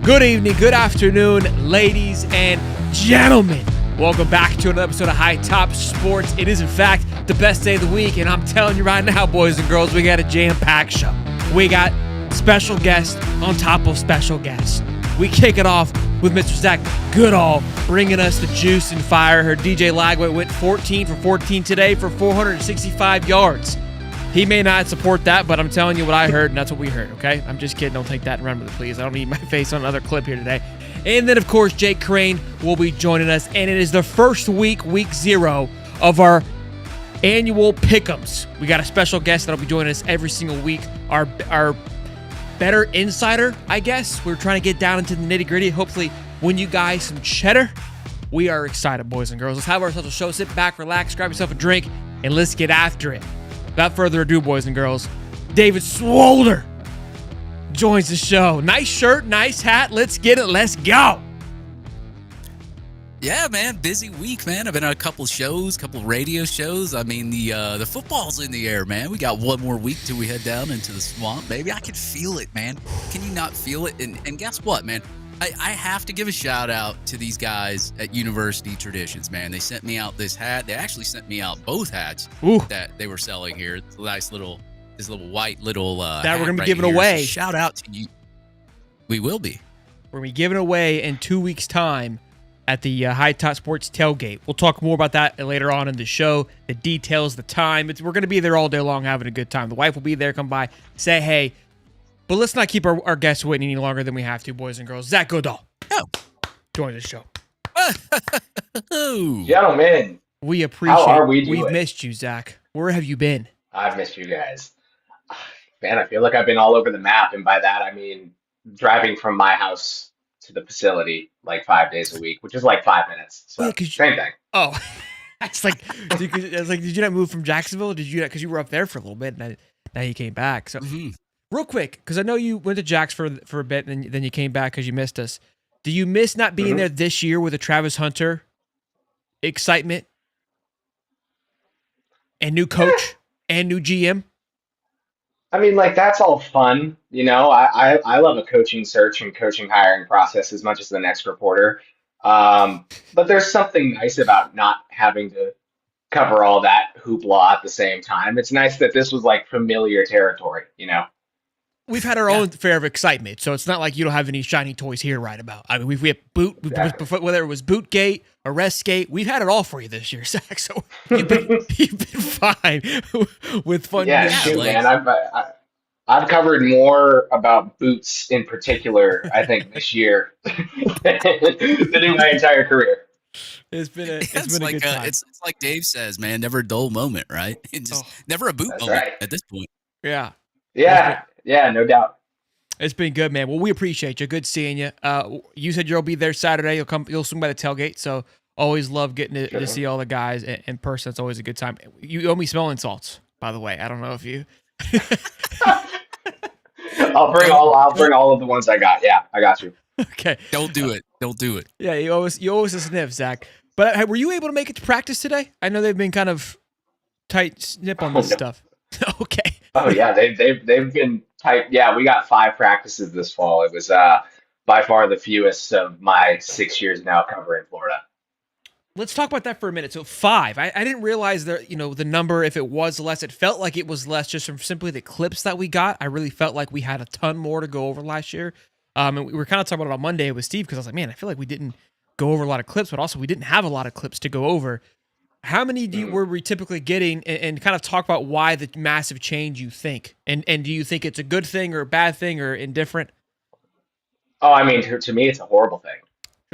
Good evening, good afternoon, ladies and gentlemen. Welcome back to another episode of High Top Sports. It is, in fact, the best day of the week, and I'm telling you right now, boys and girls, we got a jam-packed show. We got special guests on top of special guests. We kick it off with Mr. Zack Goodall bringing us the juice and fire. Her DJ Lagway went 14 for 14 today for 465 yards. He may not support that, but I'm telling you what I heard, and that's what we heard, okay? I'm just kidding. Don't take that and run with it, please. I don't need my face on another clip here today. And then, of course, Crain will be joining us, and it is the first week 0, of our annual pick'ems. We got a special guest that'll be joining us every single week. Our better insider, I guess. We're trying to get down into the nitty-gritty. Hopefully win you guys some cheddar. We are excited, boys and girls. Let's have ourselves a show. Sit back, relax, grab yourself a drink, and let's get after it. Without further ado, boys and girls, David Swolder joins the show. Nice shirt, nice hat. Let's get it. Let's go. Yeah, man. Busy week, man. I've been on a couple shows, couple radio shows. I mean, the football's in the air, man. We got one more week till we head down into the swamp, baby. I can feel it, man. Can you not feel it? And guess what, man? I have to give a shout out to these guys at University Traditions, man. They sent me out this hat. They actually sent me out both hats that they were selling here. It's a nice little, this little white little that we're gonna be giving away. So shout out to you. We will be. We're gonna be giving away in 2 weeks' time at the High Top Sports tailgate. We'll talk more about that later on in the show. The details, the time. We're gonna be there all day long, having a good time. The wife will be there. Come by, say hey. But let's not keep our guests waiting any longer than we have to, boys and girls. Zack Goodall. Join the show. Gentlemen. We appreciate it. How are we doing? We've missed you, Zack. Where have you been? I've missed you guys. Man, I feel like I've been all over the map. And by that, I mean driving from my house to the facility like 5 days a week, which is like 5 minutes. So same thing. Oh, it's like, did you not move from Jacksonville? Did you? Because you were up there for a little bit, and now you came back. So. Mm-hmm. Real quick, because I know you went to Jax for a bit, and then you came back because you missed us. Do you miss not being there this year with the Travis Hunter excitement and new coach and new GM? I mean, like, that's all fun. You know, I love a coaching search and coaching hiring process as much as the next reporter. But there's something nice about not having to cover all that hoopla at the same time. It's nice that this was like familiar territory, you know? We've had our own fair of excitement, so it's not like you don't have any shiny toys here right about. I mean, we have whether it was Bootgate, Arrestgate, we've had it all for you this year, Zack. So you've been fine with fun. Yeah, shoot, man. I've covered more about boots in particular, I think, this year than in my entire career. It's been a good time. It's like Dave says, man, never a dull moment, right? It's just never a boot moment at this point. Yeah. Yeah, no doubt. It's been good, man. Well, we appreciate you. Good seeing you. You said you'll be there Saturday. You'll swing by the tailgate. So always love getting to see all the guys in person. It's always a good time. You owe me smelling salts, by the way. I don't know if you. I'll bring all of the ones I got. Yeah, I got you. Okay. Don't do it. Yeah, you owe us a sniff, Zack. But were you able to make it to practice today? I know they've been kind of tight snip on this stuff. Okay. Oh yeah, they've been tight. Yeah, we got 5 practices this fall. It was by far the fewest of my 6 years now covering Florida. Let's talk about that for a minute. So 5. I didn't realize the number, if it was less. It felt like it was less just from simply the clips that we got. I really felt like we had a ton more to go over last year. And we were kind of talking about it on Monday with Steve because I was like, man, I feel like we didn't go over a lot of clips, but also we didn't have a lot of clips to go over. How many were we typically getting, and kind of talk about why the massive change you think? And do you think it's a good thing or a bad thing or indifferent? Oh, I mean, to me, it's a horrible thing.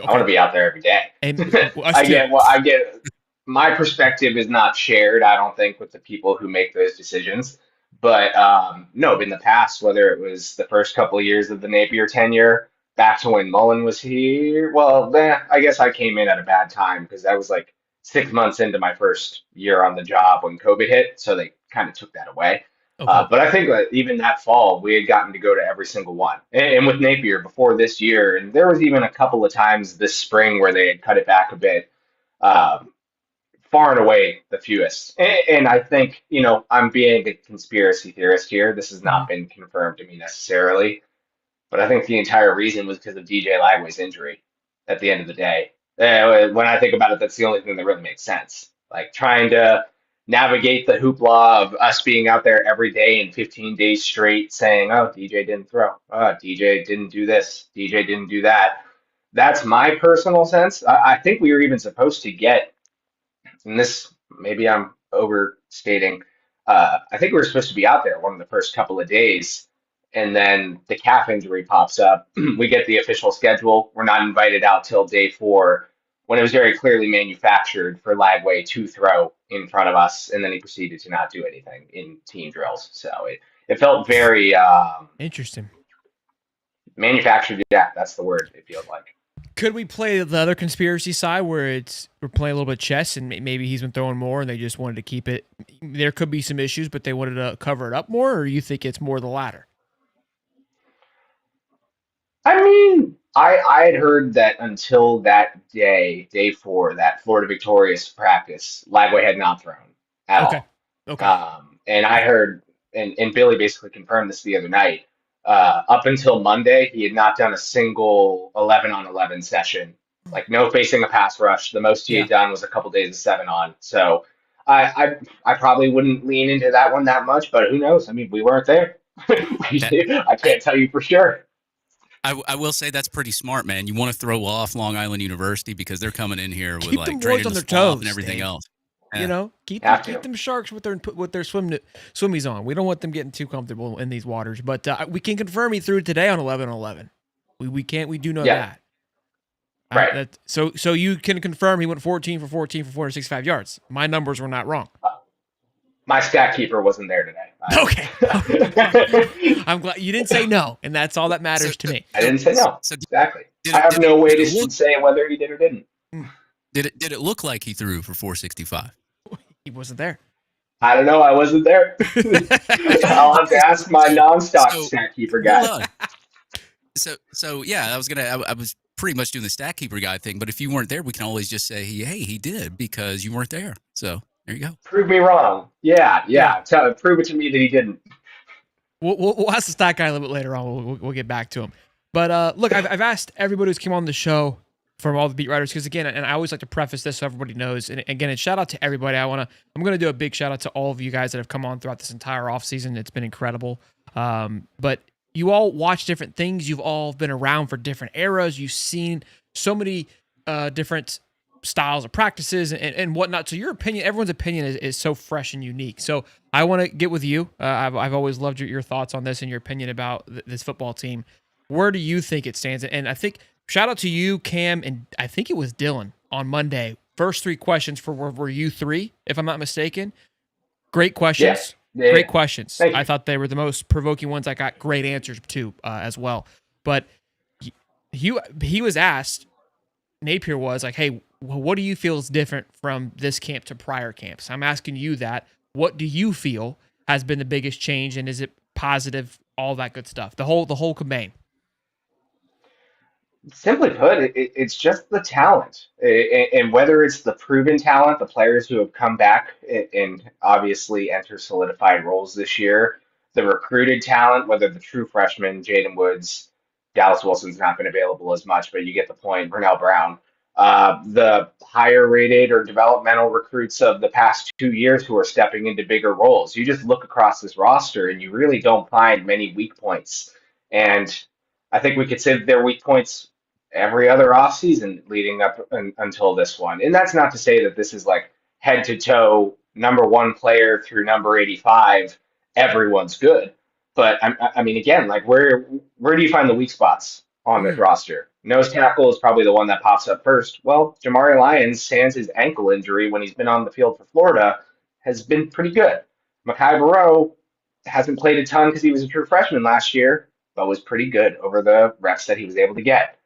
Okay. I want to be out there every day. And I get my perspective is not shared, I don't think, with the people who make those decisions. But no, in the past, whether it was the first couple of years of the Napier tenure, back to when Mullen was here, well, I guess I came in at a bad time because that was like 6 months into my first year on the job when COVID hit, so they kind of took that away. Okay. But I think that even that fall, we had gotten to go to every single one. And with Napier before this year, and there was even a couple of times this spring where they had cut it back a bit, far and away the fewest. And I think, I'm being a conspiracy theorist here. This has not been confirmed to me necessarily. But I think the entire reason was because of DJ Lagway's injury at the end of the day. When I think about it, that's the only thing that really makes sense. Like trying to navigate the hoopla of us being out there every day in 15 days straight saying, oh, DJ didn't throw. Oh, DJ didn't do this. DJ didn't do that. That's my personal sense. I think we were even supposed to get, and this maybe I'm overstating, I think we were supposed to be out there one of the first couple of days, and then the calf injury pops up. We get the official schedule. We're not invited out till day 4, when it was very clearly manufactured for Lagway to throw in front of us, and then he proceeded to not do anything in team drills. So it felt very Interesting. manufactured. Yeah, that's the word. It feels like. Could we play the other conspiracy side where we're playing a little bit chess and maybe he's been throwing more and they just wanted to keep it? There could be some issues, but they wanted to cover it up more, or you think it's more the latter? I mean, I had heard that until that day 4, that Florida Victorious practice, Lagway had not thrown at Okay. all. Okay. And I heard, and Billy basically confirmed this the other night. Up until Monday, he had not done a single 11 on 11 session, like no facing a pass rush. The most he Yeah. had done was a couple days of 7 on. So I probably wouldn't lean into that one that much, but who knows? I mean, we weren't there. That, I can't tell you for sure. I will say that's pretty smart, man. You want to throw off Long Island University because they're coming in here with Keep them like boys draining on the their swamp toes, and everything Dave. else. You Yeah. know, keep Have keep to. them sharks with their swimmies on. We don't want them getting too comfortable in these waters. But we can confirm he threw today on 11 on 11. We do know Yeah. that. Right. So you can confirm he went 14 for 14 for 465 yards. My numbers were not wrong. My stat keeper wasn't there today. Okay. I'm glad you didn't say no, and that's all that matters to me. I didn't say no. So Exactly. did I it- have did no it- way did to it look- say whether he did or didn't. did it look like he threw for 465? He wasn't there. I don't know. I wasn't there. I'll have to ask my non-stock So- stat keeper Hold guy. on. So yeah, I was pretty much doing the stat keeper guy thing. But if you weren't there, we can always just say, hey, he did because you weren't there. So there you go. Prove me wrong. Yeah. Prove it to me that he didn't. We'll ask the stat guy a little bit later on. We'll get back to him. But look, I've asked everybody who's come on the show from all the beat writers because again, and I always like to preface this so everybody knows. And again, and shout out to everybody. I'm gonna do a big shout out to all of you guys that have come on throughout this entire offseason. It's been incredible. But you all watch different things. You've all been around for different eras. You've seen so many different styles of practices and whatnot. So your opinion, everyone's opinion is so fresh and unique. So I want to get with you. I've always loved your thoughts on this and your opinion about this football team. Where do you think it stands? And I think shout out to you, Cam, and I think it was Dylan on Monday. First 3 questions were you 3, if I'm not mistaken. Great questions. Yeah. Great questions. Thank you. I thought they were the most provoking ones. I got great answers too, as well. But he was asked, Napier was like, hey, what do you feel is different from this camp to prior camps? I'm asking you that. What do you feel has been the biggest change, and is it positive? All that good stuff. The whole campaign. Simply put, it's just the talent. And whether it's the proven talent, the players who have come back and obviously enter solidified roles this year, the recruited talent, whether the true freshman, Jaden Woods, Dallas Wilson's not been available as much, but you get the point, Vernell Brown, the higher rated or developmental recruits of the past 2 years who are stepping into bigger roles. You just look across this roster and you really don't find many weak points. And I think we could say that they're weak points every other offseason leading up until this one. And that's not to say that this is like head to toe, number 1 player through number 85, everyone's good. But I mean, again, like where do you find the weak spots on this roster? Nose tackle is probably the one that pops up first. Well, Jamari Lyons, sans his ankle injury when he's been on the field for Florida, has been pretty good. Mekhi Barrow hasn't played a ton because he was a true freshman last year, but was pretty good over the reps that he was able to get.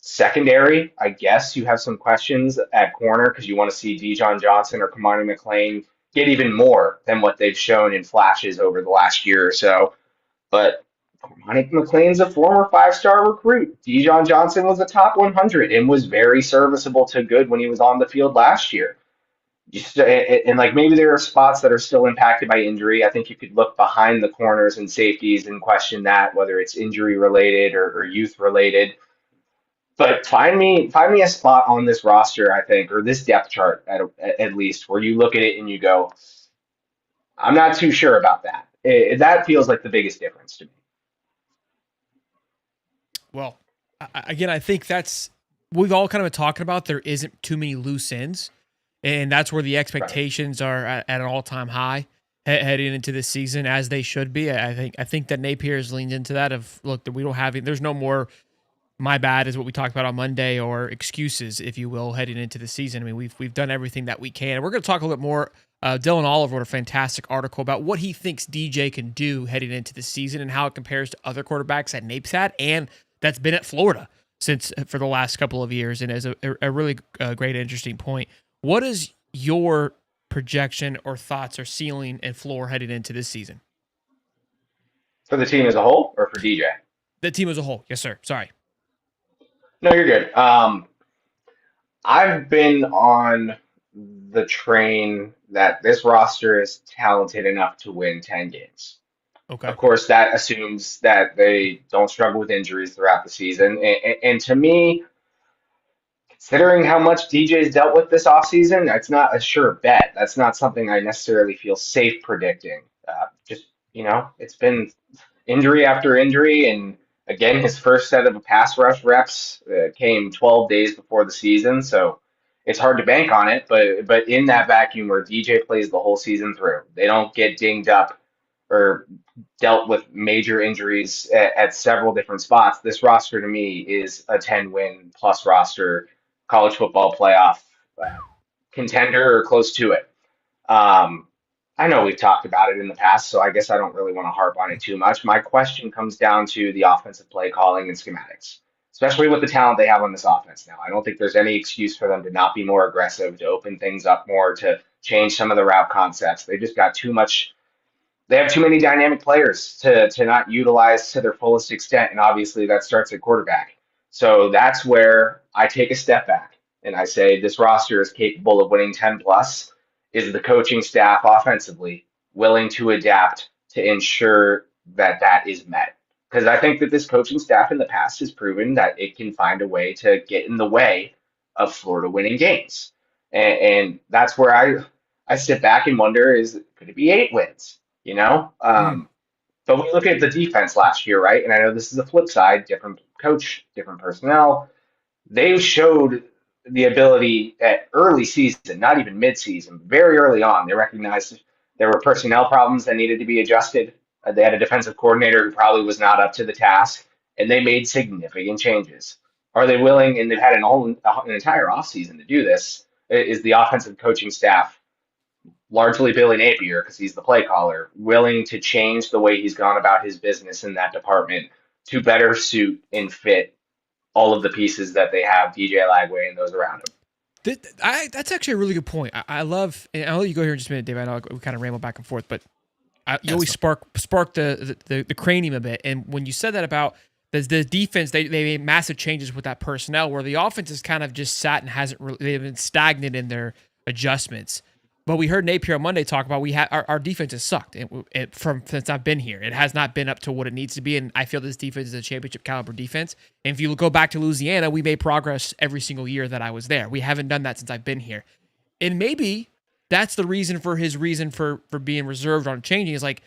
Secondary, I guess you have some questions at corner because you want to see Dijon Johnson or Kamani McLean get even more than what they've shown in flashes over the last year or so. But Kamani McLean's a former 5-star recruit. Dijon Johnson was a top 100 and was very serviceable to good when he was on the field last year. And like maybe there are spots that are still impacted by injury. I think you could look behind the corners and safeties and question that whether it's injury related or youth related. But find me a spot on this roster, I think, or this depth chart at least, where you look at it and you go, I'm not too sure about that. That feels like the biggest difference to me. Well, again, I think we've all kind of been talking about there isn't too many loose ends, and that's where the expectations are at an all-time high heading into this season, as they should be. I think that Napier has leaned into that of, look, that we don't have there's no more my bad is what we talked about on Monday, or excuses, if you will, heading into the season. I mean, we've done everything that we can. And we're going to talk a little bit more. Dylan Oliver wrote a fantastic article about what he thinks DJ can do heading into the season and how it compares to other quarterbacks that Nape's had and that's been at Florida for the last couple of years, and as a really great, interesting point. What is your projection or thoughts or ceiling and floor heading into this season? For the team as a whole or for DJ? The team as a whole. Yes, sir. Sorry. No, you're good. I've been on the train that this roster is talented enough to win 10 games. Okay. Of course, that assumes that they don't struggle with injuries throughout the season. And to me, considering how much DJ's dealt with this offseason, that's not a sure bet. That's not something I necessarily feel safe predicting. It's been injury after injury. And again, his first set of pass rush reps came 12 days before the season. So it's hard to bank on it. But in that vacuum where DJ plays the whole season through, they don't get dinged up or dealt with major injuries at several different spots. This roster to me is a 10-win plus roster, college football playoff contender or close to it. I know we've talked about it in the past, so I guess I don't really want to harp on it too much. My question comes down to the offensive play calling and schematics, especially with the talent they have on this offense now. I don't think there's any excuse for them to not be more aggressive, to open things up more, to change some of the route concepts. They just got too much. They have too many dynamic players to not utilize to their fullest extent, and obviously that starts at quarterback. So that's where I take a step back and I say this roster is capable of winning 10 plus. Is the coaching staff offensively willing to adapt to ensure that that is met? Because I think that this coaching staff in the past has proven that it can find a way to get in the way of Florida winning games. And that's where I sit back and wonder, could it be 8 wins? But we look at the defense last year, right? And I know this is the flip side, different coach, different personnel. They showed the ability at early season, not even mid-season, very early on. They recognized there were personnel problems that needed to be adjusted. They had a defensive coordinator who probably was not up to the task, and they made significant changes. Are they willing, and they've had an entire offseason to do this, is the offensive coaching staff, largely Billy Napier, because he's the play caller, willing to change the way he's gone about his business in that department to better suit and fit all of the pieces that they have, DJ Lagway and those around him. That's actually a really good point. I love, and I'll let you go here in just a minute, Dave. I know we kind of ramble back and forth, but you always spark the cranium a bit. And when you said that about the defense, they made massive changes with that personnel, where the offense has kind of just sat and they've been stagnant in their adjustments. But we heard Napier on Monday talk about our defense has sucked since I've been here. It has not been up to what it needs to be, and I feel this defense is a championship caliber defense. And if you go back to Louisiana, we made progress every single year that I was there. We haven't done that since I've been here. And maybe that's the reason for his reason for being reserved on changing. Is like,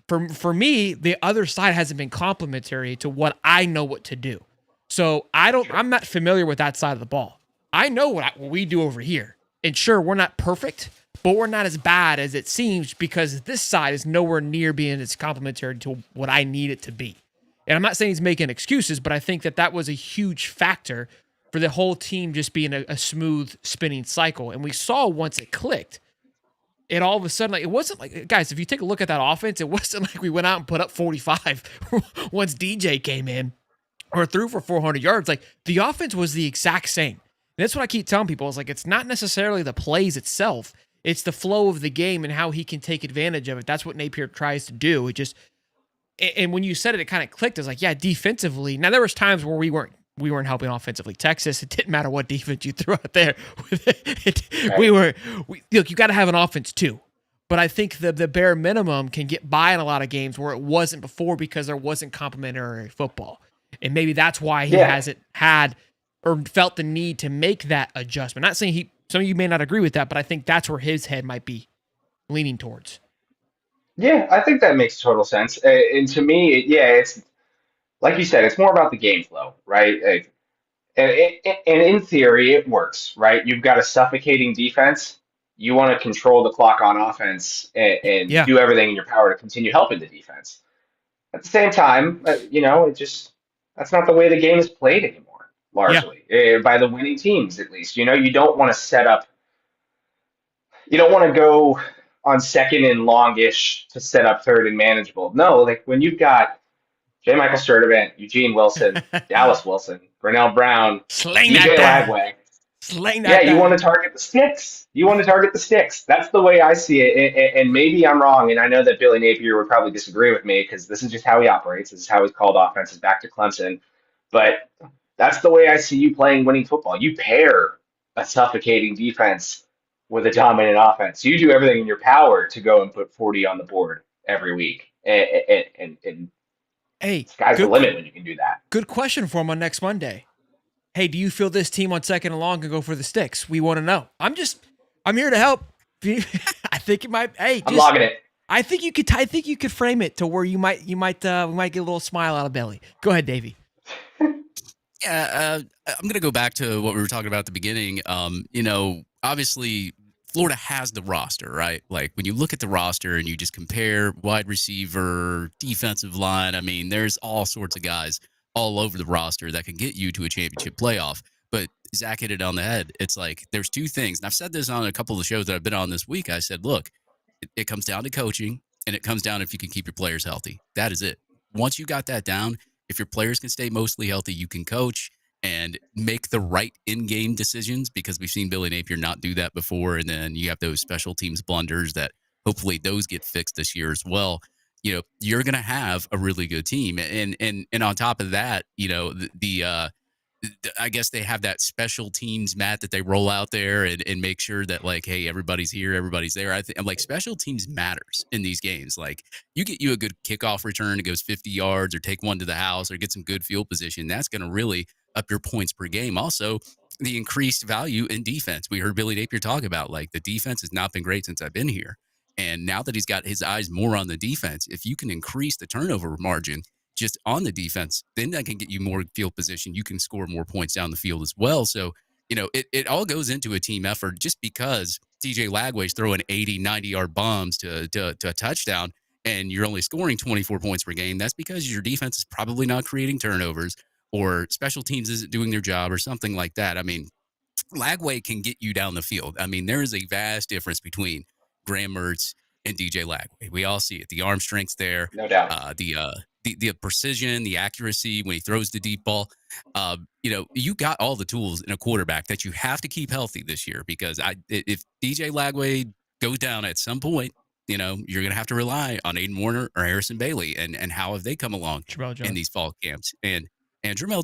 for me, the other side hasn't been complimentary to what I know what to do. So I'm not familiar with that side of the ball. I know what we do over here. And sure, we're not perfect, but we're not as bad as it seems, because this side is nowhere near being as complimentary to what I need it to be. And I'm not saying he's making excuses, but I think that was a huge factor for the whole team just being a smooth spinning cycle. And we saw once it clicked, it all of a sudden, it wasn't like, guys, if you take a look at that offense, it wasn't like we went out and put up 45 once DJ came in or threw for 400 yards. Like, the offense was the exact same. And that's what I keep telling people. Is like, it's not necessarily the plays itself. It's the flow of the game and how he can take advantage of it. That's what Napier tries to do. And when you said it, it kind of clicked. It's like, yeah, defensively. Now, there was times where we weren't we weren't helping offensively. Texas, it didn't matter what defense you threw out there. Right. Look, you got to have an offense too. But I think the bare minimum can get by in a lot of games where it wasn't before because there wasn't complimentary football. And maybe that's why he hasn't had or felt the need to make that adjustment. Not saying some of you may not agree with that, but I think that's where his head might be leaning towards. Yeah, I think that makes total sense. And to me, it's like you said, it's more about the game flow, right? And in theory, it works, right? You've got a suffocating defense. You want to control the clock on offense and Yeah. do everything in your power to continue helping the defense. At the same time, that's not the way the game is played anymore, Yeah. largely, by the winning teams, at least. You don't want to you don't want to go on second and longish to set up third and manageable. No, like when you've got J. Michael Sturdivant, Eugene Wilson, Dallas Wilson, Grinnell Brown, Sling DJ that down. Lagway. Sling Yeah, that you down. want to target the sticks. You want to target the sticks. That's the way I see it. And maybe I'm wrong. And I know that Billy Napier would probably disagree with me because this is just how he operates. This is how he's called offenses back to Clemson. But that's the way I see you playing winning football. You pair a suffocating defense with a dominant offense. You do everything in your power to go and put 40 on the board every week. And Hey, sky's the limit when you can do that. good question for him on next Monday. Hey, do you feel this team on second and long can go for the sticks? We want to know. I'm here to help. I think it might. Hey, I'm logging it. I think you could frame it to where we might get a little smile out of Billy. Go ahead, Davey. Yeah, I'm going to go back to what we were talking about at the beginning. Obviously, Florida has the roster, right? Like when you look at the roster and you just compare wide receiver, defensive line, I mean, there's all sorts of guys all over the roster that can get you to a championship playoff. But Zach hit it on the head. It's like there's two things. And I've said this on a couple of the shows that I've been on this week. I said, look, it comes down to coaching and it comes down if you can keep your players healthy. That is it. Once you got that down, if your players can stay mostly healthy, you can coach and make the right in-game decisions because we've seen Billy Napier not do that before. And then you have those special teams blunders that hopefully those get fixed this year as well. You're going to have a really good team. And on top of that, I guess they have that special teams mat that they roll out there and make sure that like, hey, everybody's here, everybody's there. I'm like special teams matters in these games. Like you get you a good kickoff return, it goes 50 yards or take one to the house or get some good field position. That's going to really up your points per game. Also, the increased value in defense. We heard Billy Napier talk about like the defense has not been great since I've been here. And now that he's got his eyes more on the defense, if you can increase the turnover margin just on the defense, then that can get you more field position. You can score more points down the field as well. So, it all goes into a team effort just because DJ Lagway's throwing 80, 90-yard bombs to a touchdown and you're only scoring 24 points per game. That's because your defense is probably not creating turnovers or special teams isn't doing their job or something like that. I mean, Lagway can get you down the field. I mean, there is a vast difference between Graham Mertz and DJ Lagway. We all see it. The arm strength's there. No doubt. The precision, the accuracy when he throws the deep ball. You got all the tools in a quarterback that you have to keep healthy this year because if DJ Lagway goes down at some point, you're going to have to rely on Aiden Warner or Harrison Bailey and how have they come along in these fall camps. And Tramel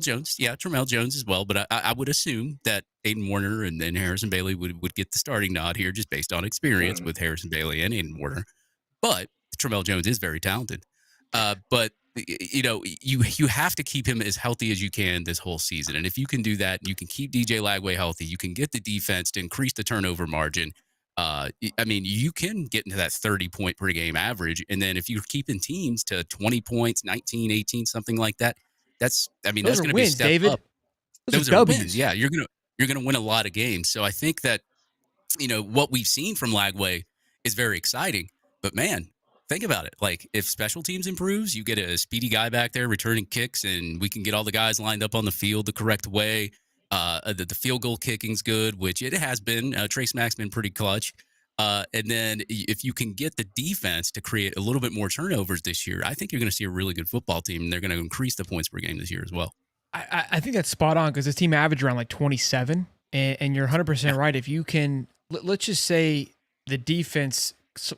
Jones as well. But I would assume that Aiden Warner and then Harrison Bailey would get the starting nod here just based on experience with Harrison Bailey and Aiden Warner. But Tramel Jones is very talented. But you have to keep him as healthy as you can this whole season. And if you can do that, you can keep DJ Lagway healthy. You can get the defense to increase the turnover margin. You can get into that 30-point per game average. And then if you're keeping teams to 20 points, 19, 18, something like that, that's going to be a step David. up. Those are wins. Yeah, you're going to win a lot of games. So I think that, what we've seen from Lagway is very exciting. But man, think about it. Like if special teams improves, you get a speedy guy back there returning kicks and we can get all the guys lined up on the field the correct way. The field goal kicking's good, which it has been. Trace Mack's been pretty clutch. And then if you can get the defense to create a little bit more turnovers this year, I think you're going to see a really good football team, and they're going to increase the points per game this year as well. I think that's spot on because this team averaged around like 27, and you're 100% right. If you can, let's just say the defense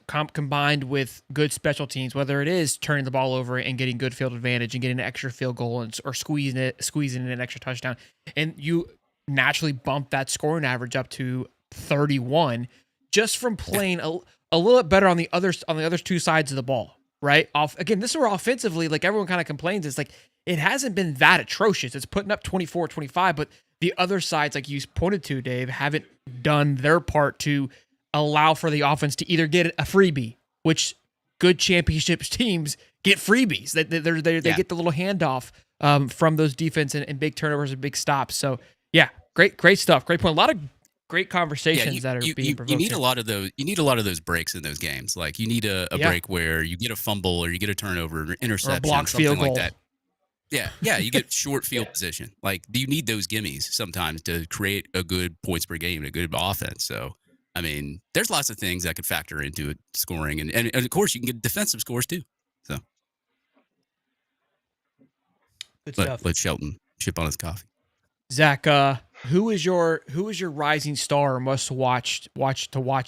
combined with good special teams, whether it is turning the ball over and getting good field advantage and getting an extra field goal or squeezing in an extra touchdown, and you naturally bump that scoring average up to 31 just from playing a little bit better on the other two sides of the ball, right? Again, this is where offensively, like everyone kind of complains, it's like it hasn't been that atrocious. It's putting up 24, 25, but the other sides, like you pointed to, Dave, haven't done their part to allow for the offense to either get a freebie, which good championships teams get freebies. They get the little handoff from those defense and big turnovers and big stops. So yeah, great stuff. Great point. A lot of great conversations that are being provoked. You need a lot of those. You need a lot of those breaks in those games. Like you need a break where you get a fumble or you get a turnover, or interception, or a blocked something field goal. Like that. Yeah, you get short field position. Like you need those gimmies sometimes to create a good points per game, a good offense. So, I mean, there's lots of things that could factor into it, scoring, and of course you can get defensive scores too. So, let Shelton chip on his coffee. Zach, who is your rising star or must watch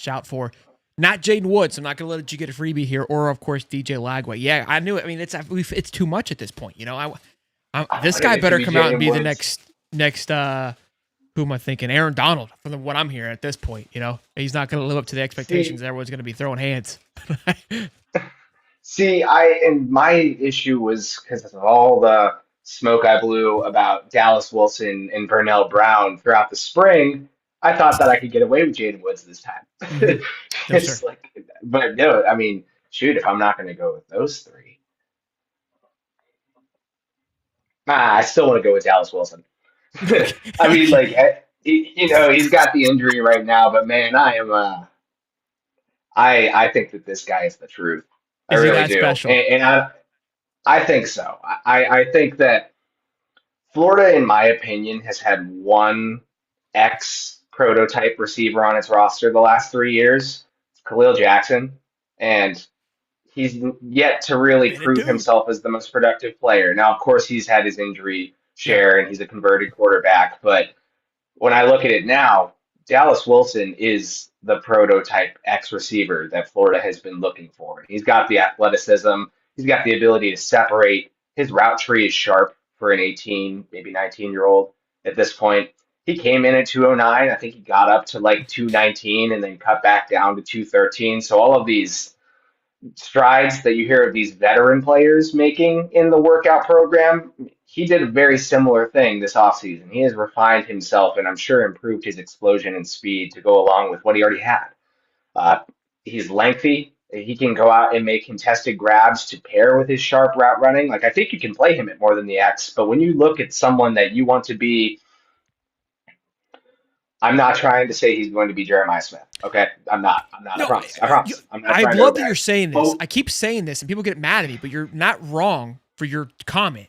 out for? Not Jaden Woods. I'm not going to let you get a freebie here, or of course DJ Lagway. Yeah, I knew it. I mean, it's too much at this point. You know, this guy better come out and be the next. Who am I thinking? Aaron Donald. From what I'm hearing at this point, you know, he's not going to live up to the expectations. Everyone's going to be throwing hands. And my issue was because of all the smoke I blew about Dallas Wilson and Vernell Brown throughout the spring. I thought that I could get away with Jaden Woods this time. But no, I mean, shoot, if I'm not going to go with those three, I still want to go with Dallas Wilson. I mean, like, he's got the injury right now, but man, I think that this guy is the truth. I really do. Special? And I think so. I think that Florida, in my opinion, has had one X prototype receiver on its roster the last 3 years. It's Khalil Jackson. And he's yet to really prove himself as the most productive player. Now, of course, he's had his injury share and he's a converted quarterback. But when I look at it now, Dallas Wilson is the prototype X receiver that Florida has been looking for. He's got the athleticism. He's got the ability to separate. His route tree is sharp for an 18, maybe 19-year-old at this point. He came in at 209. I think he got up to like 219 and then cut back down to 213. So all of these strides that you hear of these veteran players making in the workout program, he did a very similar thing this offseason. He has refined himself and I'm sure improved his explosion and speed to go along with what he already had. He's lengthy. He can go out and make contested grabs to pair with his sharp route running. Like, I think you can play him at more than the X, but when you look at someone that you want to be, I'm not trying to say he's going to be Jeremiah Smith. Okay, I'm not. I promise. I love that you're saying this. I keep saying this, and people get mad at me, but you're not wrong for your comment.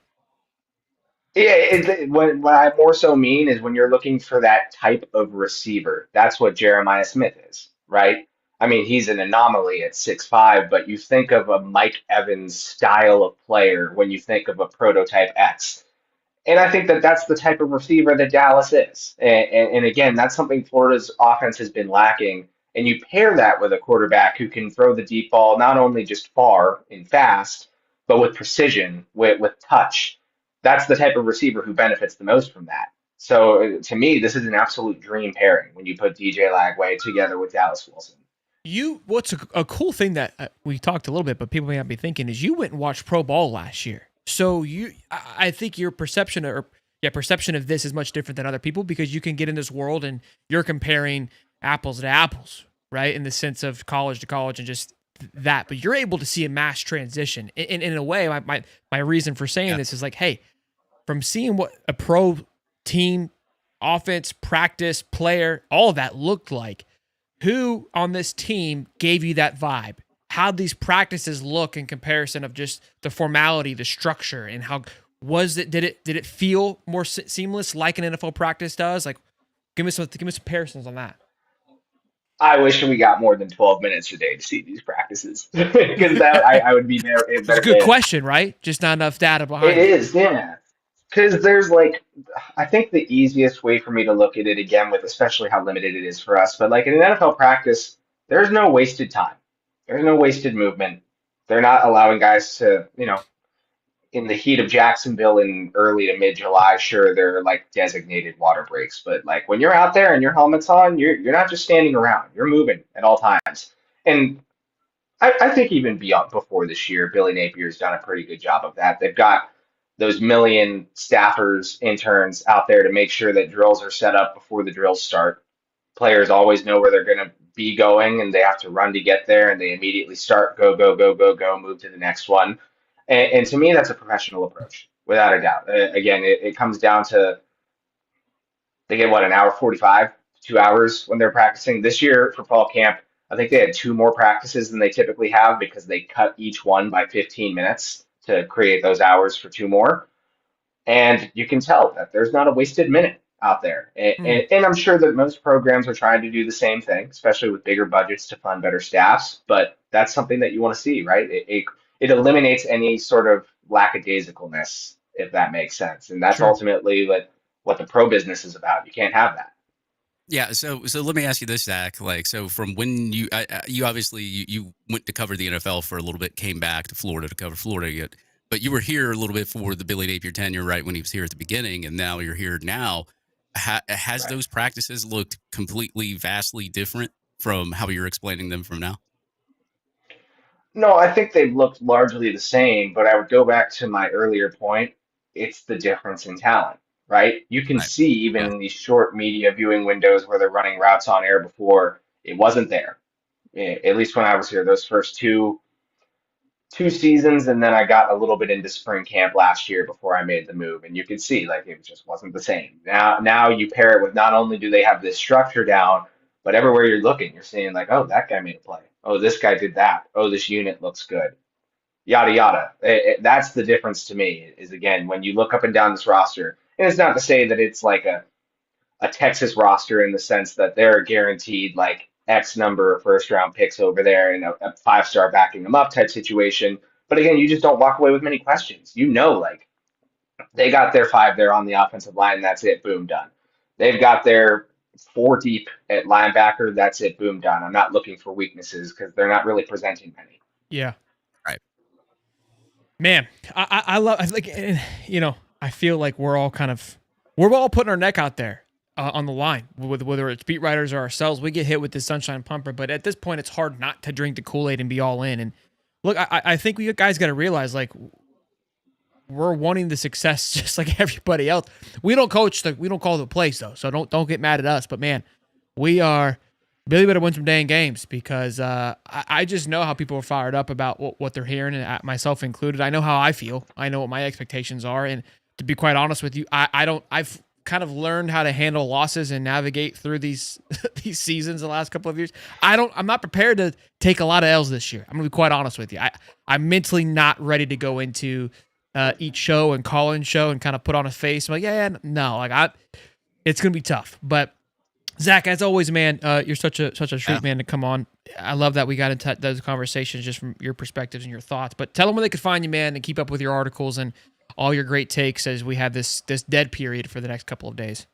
Yeah, what I more so mean is when you're looking for that type of receiver, that's what Jeremiah Smith is, right? I mean, he's an anomaly at 6'5", but you think of a Mike Evans style of player when you think of a prototype X. And I think that that's the type of receiver that Dallas is. And again, that's something Florida's offense has been lacking. And you pair that with a quarterback who can throw the deep ball not only just far and fast, but with precision, with touch. That's the type of receiver who benefits the most from that. So to me, this is an absolute dream pairing when you put DJ Lagway together with Dallas Wilson. What's a cool thing that we talked a little bit, but people may not be thinking, is you went and watched Pro Bowl last year. So I think your perception of this is much different than other people because you can get in this world and you're comparing apples to apples, right? In the sense of college to college and just that, but you're able to see a mass transition. In a way, my reason for saying this is like, hey, from seeing what a pro team, offense, practice, player, all of that looked like, who on this team gave you that vibe? How'd these practices look in comparison of just the formality, the structure, and how was it? Did it feel more seamless like an NFL practice does? Like, give me some comparisons on that. I wish we got more than 12 minutes a day to see these practices because I would be there. It's a good question, right? Just not enough data behind it. It is, yeah. Because there's I think the easiest way for me to look at it again with especially how limited it is for us, but like in an NFL practice, there's no wasted time. There's no wasted movement. They're not allowing guys to, in the heat of Jacksonville in early to mid July, sure, they're like designated water breaks, but like when you're out there and your helmet's on, you're not just standing around. You're moving at all times. And I think even beyond before this year, Billy Napier's done a pretty good job of that. They've got those million staffers, interns out there to make sure that drills are set up before the drills start. Players always know where they're going to be going and they have to run to get there and they immediately start go, go, go, go, go, move to the next one. And to me, that's a professional approach, without a doubt. Again, it comes down to they get what, an hour 45, 2 hours when they're practicing. This year for fall camp, I think they had two more practices than they typically have because they cut each one by 15 minutes to create those hours for two more. And you can tell that there's not a wasted minute out there. And I'm sure that most programs are trying to do the same thing, especially with bigger budgets to fund better staffs. But that's something that you want to see, right? It eliminates any sort of lackadaisicalness, if that makes sense. And that's Sure. ultimately what the pro business is about. You can't have that. Yeah, so let me ask you this, Zach. Like, so from when you obviously you went to cover the NFL for a little bit, came back to Florida to cover Florida yet, but you were here a little bit for the Billy Napier tenure, right, when he was here at the beginning, and now you're here now. Has Right. those practices looked completely, vastly different from how you're explaining them from now? No, I think they've looked largely the same, but I would go back to my earlier point. It's the difference in talent, right? You can Right. see even Yeah. in these short media viewing windows where they're running routes on air before, it wasn't there. At least when I was here, those first two seasons, and then I got a little bit into spring camp last year before I made the move, and you could see like it just wasn't the same. Now you pair it with not only do they have this structure down, but everywhere you're looking, you're seeing like, oh, that guy made a play. Oh, this guy did that. Oh, this unit looks good. Yada yada. That's the difference to me. Is again when you look up and down this roster, and it's not to say that it's like a Texas roster in the sense that they're guaranteed like X number of first round picks over there and a 5-star backing them up type situation. But again, you just don't walk away with many questions. Like they got their five there on the offensive line. That's it. Boom, done. They've got their four deep at linebacker. That's it. Boom, done. I'm not looking for weaknesses because they're not really presenting many. Yeah. Right. Man, I love, like, I feel like we're all putting our neck out there on the line, whether it's beat writers or ourselves. We get hit with the sunshine pumper, but at this point, it's hard not to drink the Kool-Aid and be all in. And look, I think we guys got to realize, like, we're wanting the success just like everybody else. We don't coach, we don't call the plays though, so don't get mad at us. But man, we are. Billy better win some dang games because I just know how people are fired up about what they're hearing, and myself included. I know how I feel. I know what my expectations are, and to be quite honest with you, I've kind of learned how to handle losses and navigate through these these seasons the last couple of years. I'm not prepared to take a lot of L's this year. I'm gonna be quite honest with you. I'm mentally not ready to go into each show and call-in show and kind of put on a face. I'm like, no, it's gonna be tough, but. Zach, as always, man, you're such a treat, man, to come on. I love that we got into those conversations just from your perspectives and your thoughts. But tell them where they could find you, man, and keep up with your articles and all your great takes as we have this dead period for the next couple of days.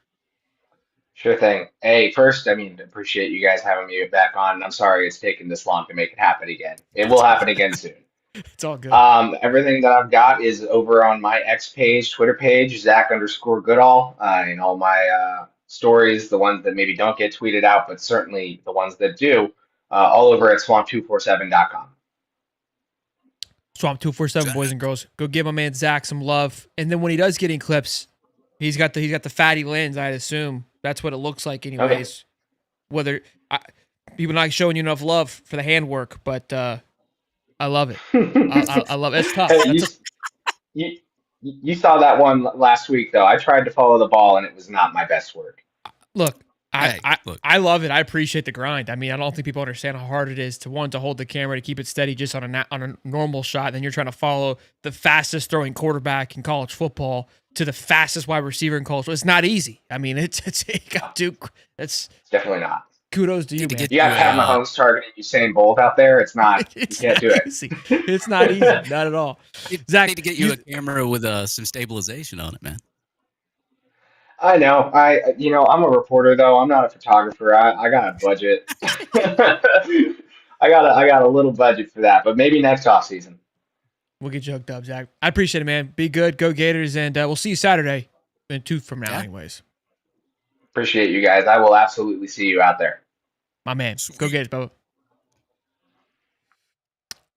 Sure thing. Hey, first, appreciate you guys having me back on. I'm sorry it's taken this long to make it happen again. It will happen again soon. It's all good. Everything that I've got is over on my X page, Twitter page, Zack_Goodall, and all my stories, the ones that maybe don't get tweeted out, but certainly the ones that do, all over at swamp247.com. Swamp 247, boys and girls. Go give my man Zach some love. And then when he does get in clips, he's got the fatty lens, I'd assume. That's what it looks like anyways. Okay. Whether people not showing you enough love for the handwork, but I love it. I love it. It's tough. Hey, you saw that one last week, though. I tried to follow the ball, and it was not my best work. Look, Look. I love it. I appreciate the grind. I mean, I don't think people understand how hard it is to hold the camera, to keep it steady just on a normal shot. And then you're trying to follow the fastest throwing quarterback in college football to the fastest wide receiver in college. It's not easy. I mean, it's It's definitely not. kudos to you, man. You got Pat Mahomes targeting Usain Bolt out there. It's not. You can't do it. Easy. It's not easy. Not at all. Zach, Need to get you a camera with some stabilization on it, man. I know. I'm a reporter though. I'm not a photographer. I got a budget. I got a little budget for that, but maybe next off season. We'll get you hooked up, Zach. I appreciate it, man. Be good. Go Gators, and we'll see you Saturday and 2 from now, Yeah. anyways. Appreciate you guys. I will absolutely see you out there. My man. Sweet. Go Gators, Bubba.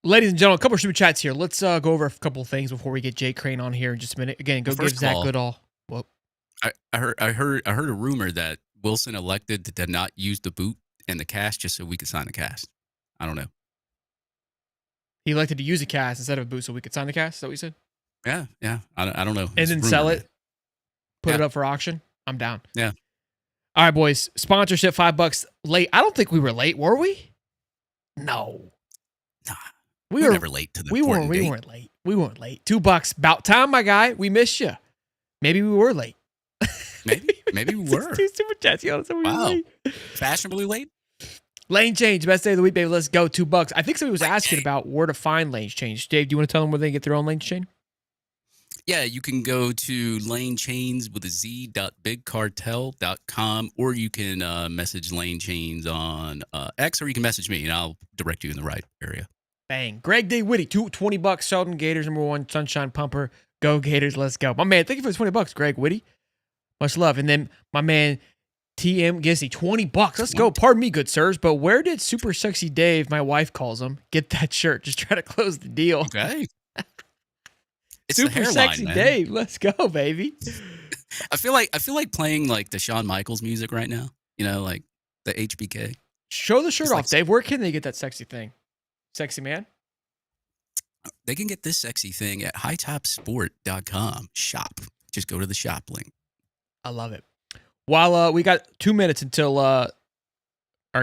Ladies and gentlemen, a couple of super chats here. Let's go over a couple of things before we get Jake Crain on here in just a minute. Again, go give Zack Goodall. Well, I heard a rumor that Wilson elected to not use the boot and the cast just so we could sign the cast. I don't know. he elected to use a cast instead of a boot so we could sign the cast. Is that what you said? Yeah. I don't know. And then sell it, put Yeah. it up for auction. I'm down. Yeah. All right, boys. Sponsorship, $5 late. I don't think we were late, were we? No. Nah. We We're were never late to the we important weren't date. late. We weren't late. $2. About time, my guy. We missed you. Maybe we were late. Maybe we were. Two super chats. You know, we Wow. were late. Fashionably late? Lane change, best day of the week, baby. Let's go. $2. I think somebody was asking about where to find lane change. Dave, do you want to tell them where they can get their own lane change? Yeah, you can go to Lane Chains with a Z.bigcartel.com, or you can message Lane Chains on X, or you can message me and I'll direct you in the right area. Bang. Greg D. Whitty, $20. Sheldon Gators, #1 Sunshine Pumper. Go Gators, let's go. My man, thank you for the $20, Greg Whitty. Much love. And then my man, TM Gissy, $20. Let's go. Pardon me, good sirs, but where did Super Sexy Dave, my wife calls him, get that shirt? Just try to close the deal. Okay. It's the Super hairline, Sexy man. Dave, let's go, baby. I feel like playing like the Shawn Michaels music right now. You know, like the HBK. Show the shirt It's off, like- Dave. Where can they get that sexy thing? Sexy man? They can get this sexy thing at hightopsport.com. Shop. Just go to the shop link. I love it. While we got 2 minutes until our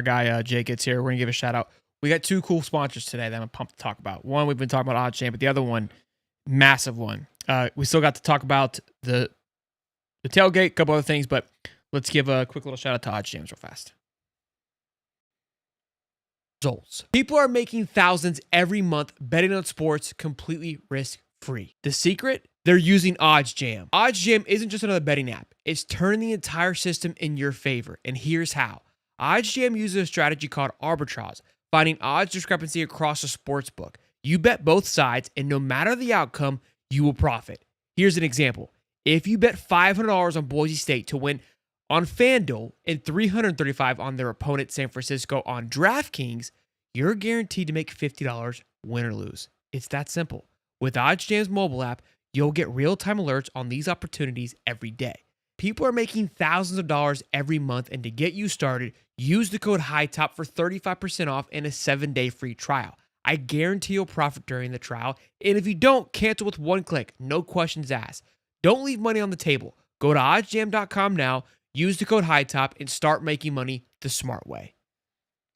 guy Jay gets here, we're going to give a shout out. We got 2 cool sponsors today that I'm pumped to talk about. One, we've been talking about OddsJam, but the other one, massive one. We still got to talk about the tailgate, a couple other things, but let's give a quick little shout out to OddsJam real fast. Results. People are making thousands every month betting on sports completely risk-free. The secret? They're using OddsJam. OddsJam isn't just another betting app. It's turning the entire system in your favor, and here's how. OddsJam uses a strategy called arbitrage, finding odds discrepancy across a sports book. You bet both sides, and no matter the outcome, you will profit. Here's an example. If you bet $500 on Boise State to win on FanDuel and $335 on their opponent San Francisco on DraftKings, you're guaranteed to make $50 win or lose. It's that simple. With OddsJam's mobile app, you'll get real-time alerts on these opportunities every day. People are making thousands of dollars every month, and to get you started, use the code HIGHTOP for 35% off and a 7-day free trial. I guarantee you'll profit during the trial, and if you don't, cancel with one click. No questions asked. Don't leave money on the table. Go to oddsjam.com now, use the code HIGHTOP, and start making money the smart way.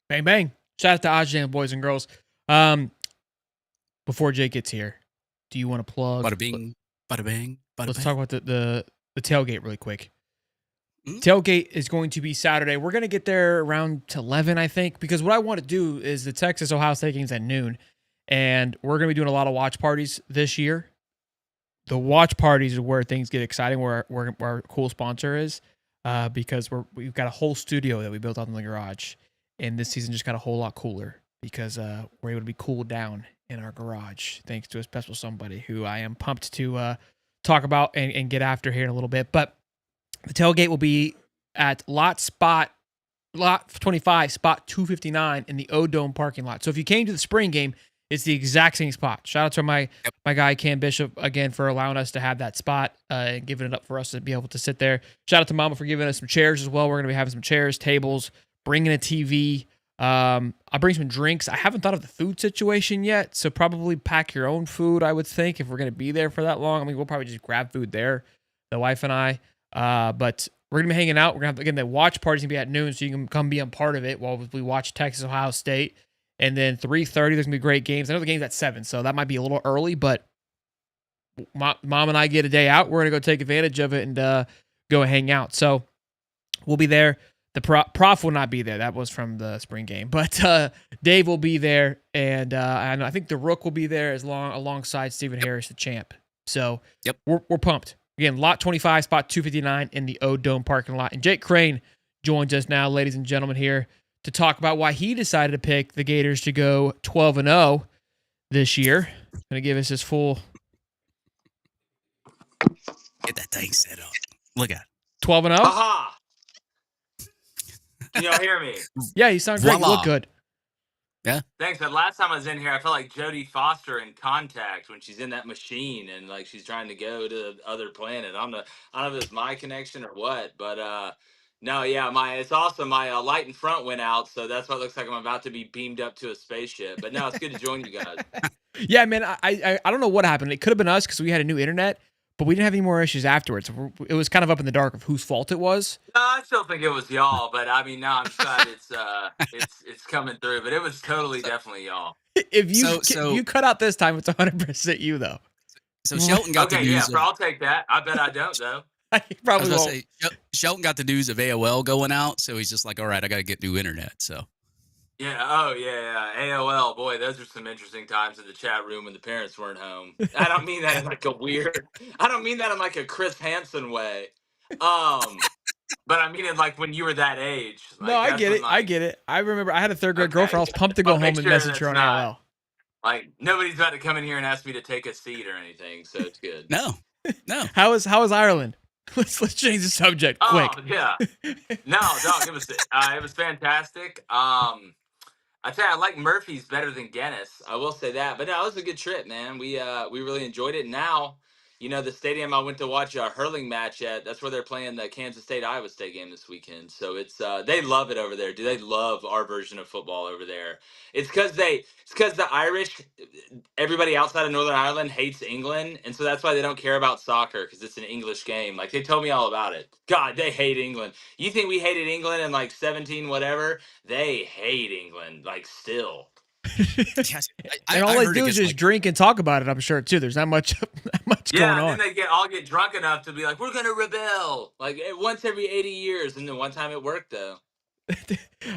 Bang, bang. Shout out to OddsJam, boys and girls. Before Jake gets here, do you want to plug? Bada bing, bada bang, bada Let's bang. talk about the tailgate really quick. Mhm. Tailgate is going to be Saturday. We're going to get there around 11, I think, because what I want to do is the Texas-Ohio State game's at noon, and we're going to be doing a lot of watch parties this year. The watch parties is where things get exciting, where our cool sponsor is, because we've got a whole studio that we built out in the garage, and this season just got a whole lot cooler because we're able to be cooled down in our garage thanks to a special somebody who I am pumped to talk about and get after here in a little bit. But the tailgate will be at lot 25, spot 259 in the O-Dome parking lot. So if you came to the spring game, it's the exact same spot. Shout out to my guy, Cam Bishop, again, for allowing us to have that spot and giving it up for us to be able to sit there. Shout out to Mama for giving us some chairs as well. We're going to be having some chairs, tables, bringing a TV. I'll bring some drinks. I haven't thought of the food situation yet, so probably pack your own food, I would think, if we're going to be there for that long. I mean, we'll probably just grab food there, the wife and I. But we're going to be hanging out. We're going to have, again, the watch party's going to be at noon, so you can come be a part of it while we watch Texas, Ohio State. And then 3:30, there's going to be great games. I know the game's at 7, so that might be a little early, but Mom and I get a day out. We're going to go take advantage of it and go hang out. So we'll be there. The prof will not be there. That was from the spring game. But Dave will be there, and I think the Rook will be there alongside Stephen Harris, the champ. So we're pumped. Again, lot 25, spot 259 in the O-Dome parking lot. And Jake Crain joins us now, ladies and gentlemen, here to talk about why he decided to pick the Gators to go 12-0 this year. Going to give us his full Get that thing set up. Look at it. 12-0. Aha! Can y'all hear me? Yeah, you sound great. You Voila. look good. Yeah. Thanks. But last time I was in here, I felt like Jodie Foster in Contact when she's in that machine and like she's trying to go to the other planet. I don't know if it's my connection or what, but no, yeah, it's awesome. My light in front went out, so that's why it looks like I'm about to be beamed up to a spaceship. But no, it's good to join you guys. Yeah, man, I don't know what happened. It could have been us because we had a new internet, but we didn't have any more issues afterwards. It was kind of up in the dark of whose fault it was. No, I still think it was y'all, but I mean, now I'm glad it's coming through. But it was definitely y'all. If you cut out this time, it's 100% you though. So Shelton got the news. I'll take that. I bet I don't though. I probably won't. Say, Shelton got the news of AOL going out, so he's just like, all right, I got to get new internet. So. Yeah. Oh, yeah. AOL. Boy, those are some interesting times in the chat room when the parents weren't home. I don't mean that in like a weird. I don't mean that in like a Chris Hansen way. But I mean it like when you were that age. Like, no, I get it. I get it. I remember I had a third grade girlfriend. I was pumped to go home and message her on AOL. Like nobody's about to come in here and ask me to take a seat or anything, so it's good. No. How is Ireland? Let's change the subject quick. Oh yeah. No, dog. It was fantastic. I tell you, I like Murphy's better than Guinness. I will say that. But no, it was a good trip, man. We really enjoyed it. Now, the stadium I went to watch a hurling match at, that's where they're playing the Kansas State-Iowa State game this weekend. So it's they love it over there. Do they love our version of football over there? It's because the Irish, everybody outside of Northern Ireland hates England, and so that's why they don't care about soccer, because it's an English game. Like, they told me all about it. God, they hate England. You think we hated England in like 17 whatever? They hate England, like, still. Yes, and all they do is just drink and talk about it, I'm sure, too. There's not much going on. Yeah, and then they get drunk enough to be like, we're going to rebel. Like, once every 80 years. And then one time it worked, though.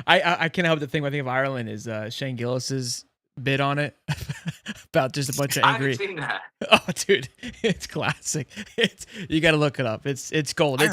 I can't help but think when I think of Ireland is Shane Gillis's bit on it about just a bunch of angry. I haven't seen that. Oh, dude, it's classic. You got to look it up. It's gold. I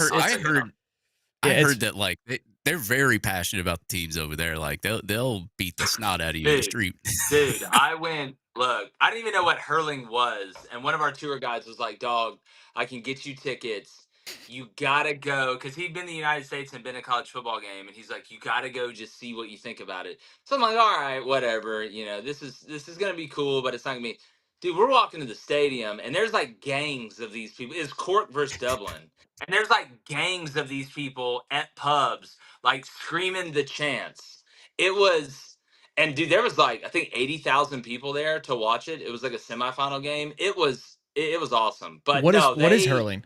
heard that like they're very passionate about the teams over there. Like they'll beat the snot out of you in the street. Dude, look, I didn't even know what hurling was, and one of our tour guides was like, "Dog, I can get you tickets. You gotta go," because he'd been in the United States and been to a college football game, and he's like, "You gotta go, just see what you think about it." So I'm like, "All right, whatever. This is gonna be cool, but it's not gonna be." Dude, we're walking to the stadium, and there's like gangs of these people. It's Cork versus Dublin, and there's like gangs of these people at pubs, like screaming the chants. It was, and dude, there was like I think 80,000 people there to watch it. It was like a semifinal game. It was awesome. But what is hurling?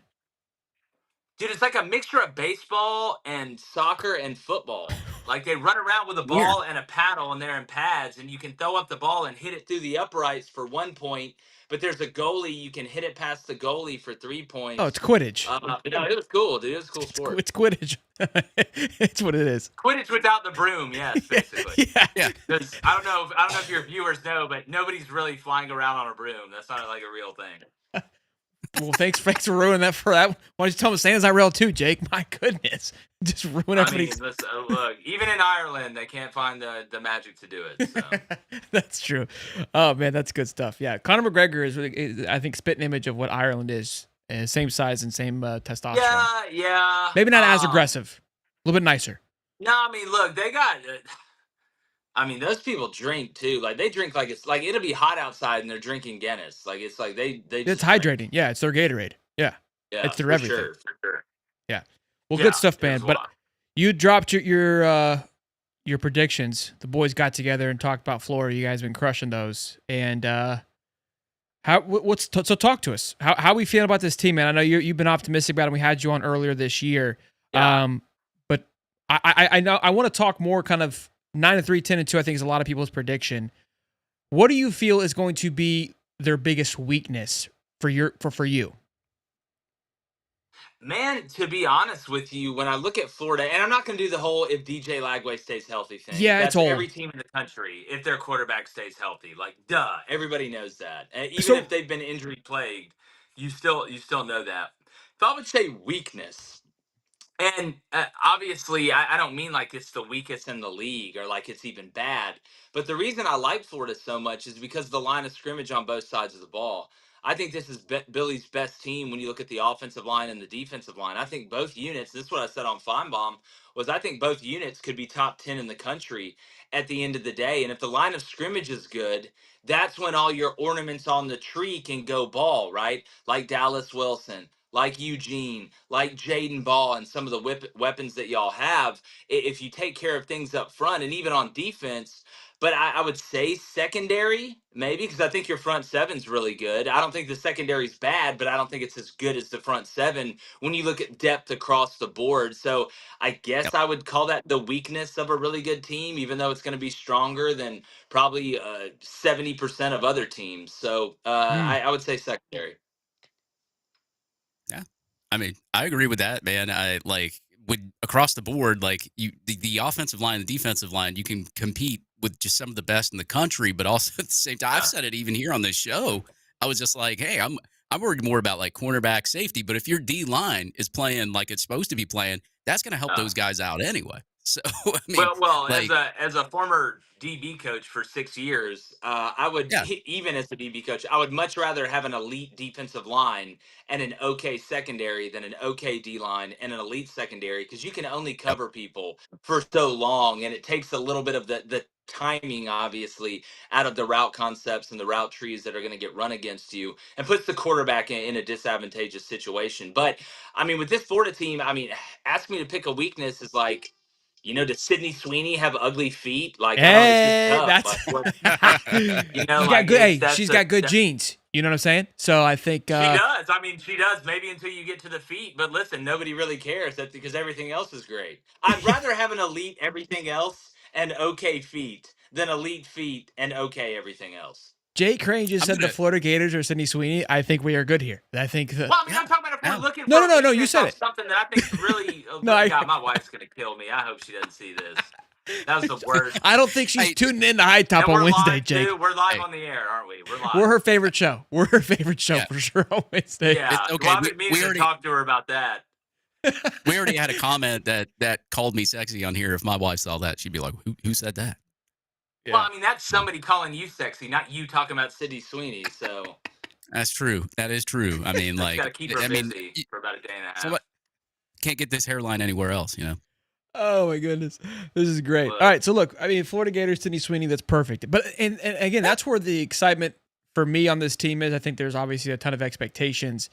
Dude, it's like a mixture of baseball and soccer and football. Like they run around with a ball and a paddle, and they're in pads, and you can throw up the ball and hit it through the uprights for 1 point. But there's a goalie, you can hit it past the goalie for 3 points. Oh, it's Quidditch. No, it was cool, dude. It was a cool sport. It's Quidditch. It's what it is. Quidditch without the broom, yes, basically. Yeah. Because I don't know if your viewers know, but nobody's really flying around on a broom. That's not like a real thing. Well, thanks for ruining that for that. Why don't you tell them Santa's not real too, Jake? My goodness. Just ruin everything. Listen, look, even in Ireland, they can't find the magic to do it. So. That's true. Oh, man, that's good stuff. Yeah, Conor McGregor is really, I think, spitting image of what Ireland is. Same size and same testosterone. Yeah. Maybe not as aggressive. A little bit nicer. No, I mean, look, they got... those people drink too. Like they drink like it's like it'll be hot outside and they're drinking Guinness. Like it's like they. It's hydrating. Drink. Yeah, it's their Gatorade. Yeah, it's their everything. For sure. Yeah. Well, good stuff, man. But you dropped your predictions. The boys got together and talked about Florida. You guys have been crushing those. And so talk to us. How we feeling about this team, man? I know you've been optimistic about it. We had you on earlier this year. Yeah. But I know I want to talk more kind of. 9-3, 10-2, I think is a lot of people's prediction. What do you feel is going to be their biggest weakness for you? Man, to be honest with you, when I look at Florida, and I'm not going to do the whole if DJ Lagway stays healthy thing. Yeah, that's it's every team in the country if their quarterback stays healthy. Like, duh, everybody knows that. And even if they've been injury plagued, you still know that. If I would say weakness, And obviously, I don't mean like it's the weakest in the league or like it's even bad. But the reason I like Florida so much is because of the line of scrimmage on both sides of the ball. I think this is Billy's best team when you look at the offensive line and the defensive line. I think both units, this is what I said on Feinbaum, was I think both units could be top 10 in the country at the end of the day. And if the line of scrimmage is good, that's when all your ornaments on the tree can go ball, right? Like Dallas Wilson, like Eugene, like Jaden Ball, and some of the weapons that y'all have, if you take care of things up front and even on defense. But I would say secondary, maybe, because I think your front seven's really good. I don't think the secondary's bad, but I don't think it's as good as the front seven when you look at depth across the board. So I guess Yep. I would call that the weakness of a really good team, even though it's going to be stronger than probably 70% of other teams. So I would say secondary. Yeah. I mean, I agree with that, man. I like with across the board, like the offensive line, the defensive line, you can compete with just some of the best in the country, but also at the same time, I've said it even here on this show. I was just like, hey, I'm worried more about like cornerback safety, but if your D line is playing like it's supposed to be playing, that's going to help those guys out anyway. So I mean, Well, like, as a former DB coach for 6 years, I would yeah, even as a DB coach, I would much rather have an elite defensive line and an okay secondary than an okay D line and an elite secondary, because you can only yep, cover people for so long, and it takes a little bit of the timing, obviously, out of the route concepts and the route trees that are going to get run against you, and puts the quarterback in a disadvantageous situation. But I mean, with this Florida team, I mean, ask me to pick a weakness is like, does Sydney Sweeney have ugly feet? Like, I don't. It's just Hey, tough. that's Like, what, she's got like good. it's Hey, she's got good genes. You know what I'm saying? So I think she does. I mean, she does. Maybe until you get to the feet. But listen, nobody really cares. That's because everything else is great. I'd rather have an elite everything else and okay feet than elite feet and okay everything else. Jay Crain just I'm said the gonna, Florida Gators or Sydney Sweeney. I think we are good here. I think the Well, I mean, yeah, I'm talking about if we're yeah. looking no, for no, a no, no. You weakness said off it. something that I think's really. No, God, my wife's gonna kill me. I hope she doesn't see this. That was the worst. I don't think she's Hey, tuning in to High Top And on we're Wednesday, live Jake. too. We're live hey, on the air, aren't we? We're live. We're her favorite show. We're her favorite show yeah, for sure on Wednesday. Yeah. it's Well, okay. I've been meaning We to already talk to her about that. we already had a comment that called me sexy on here. If my wife saw that, she'd be like, "Who said that?" Well, Yeah. I mean, that's somebody calling you sexy, not you talking about Sydney Sweeney. So That's true. That is true. I mean, just got to like, keep her I mean, busy for about a day and a half. somebody can't get this hairline anywhere else, you know. Oh my goodness, this is great. All Look, right, so look, I mean, Florida Gators, Sydney Sweeney, that's perfect. But and again, that's where the excitement for me on this team is. I think there's obviously a ton of expectations,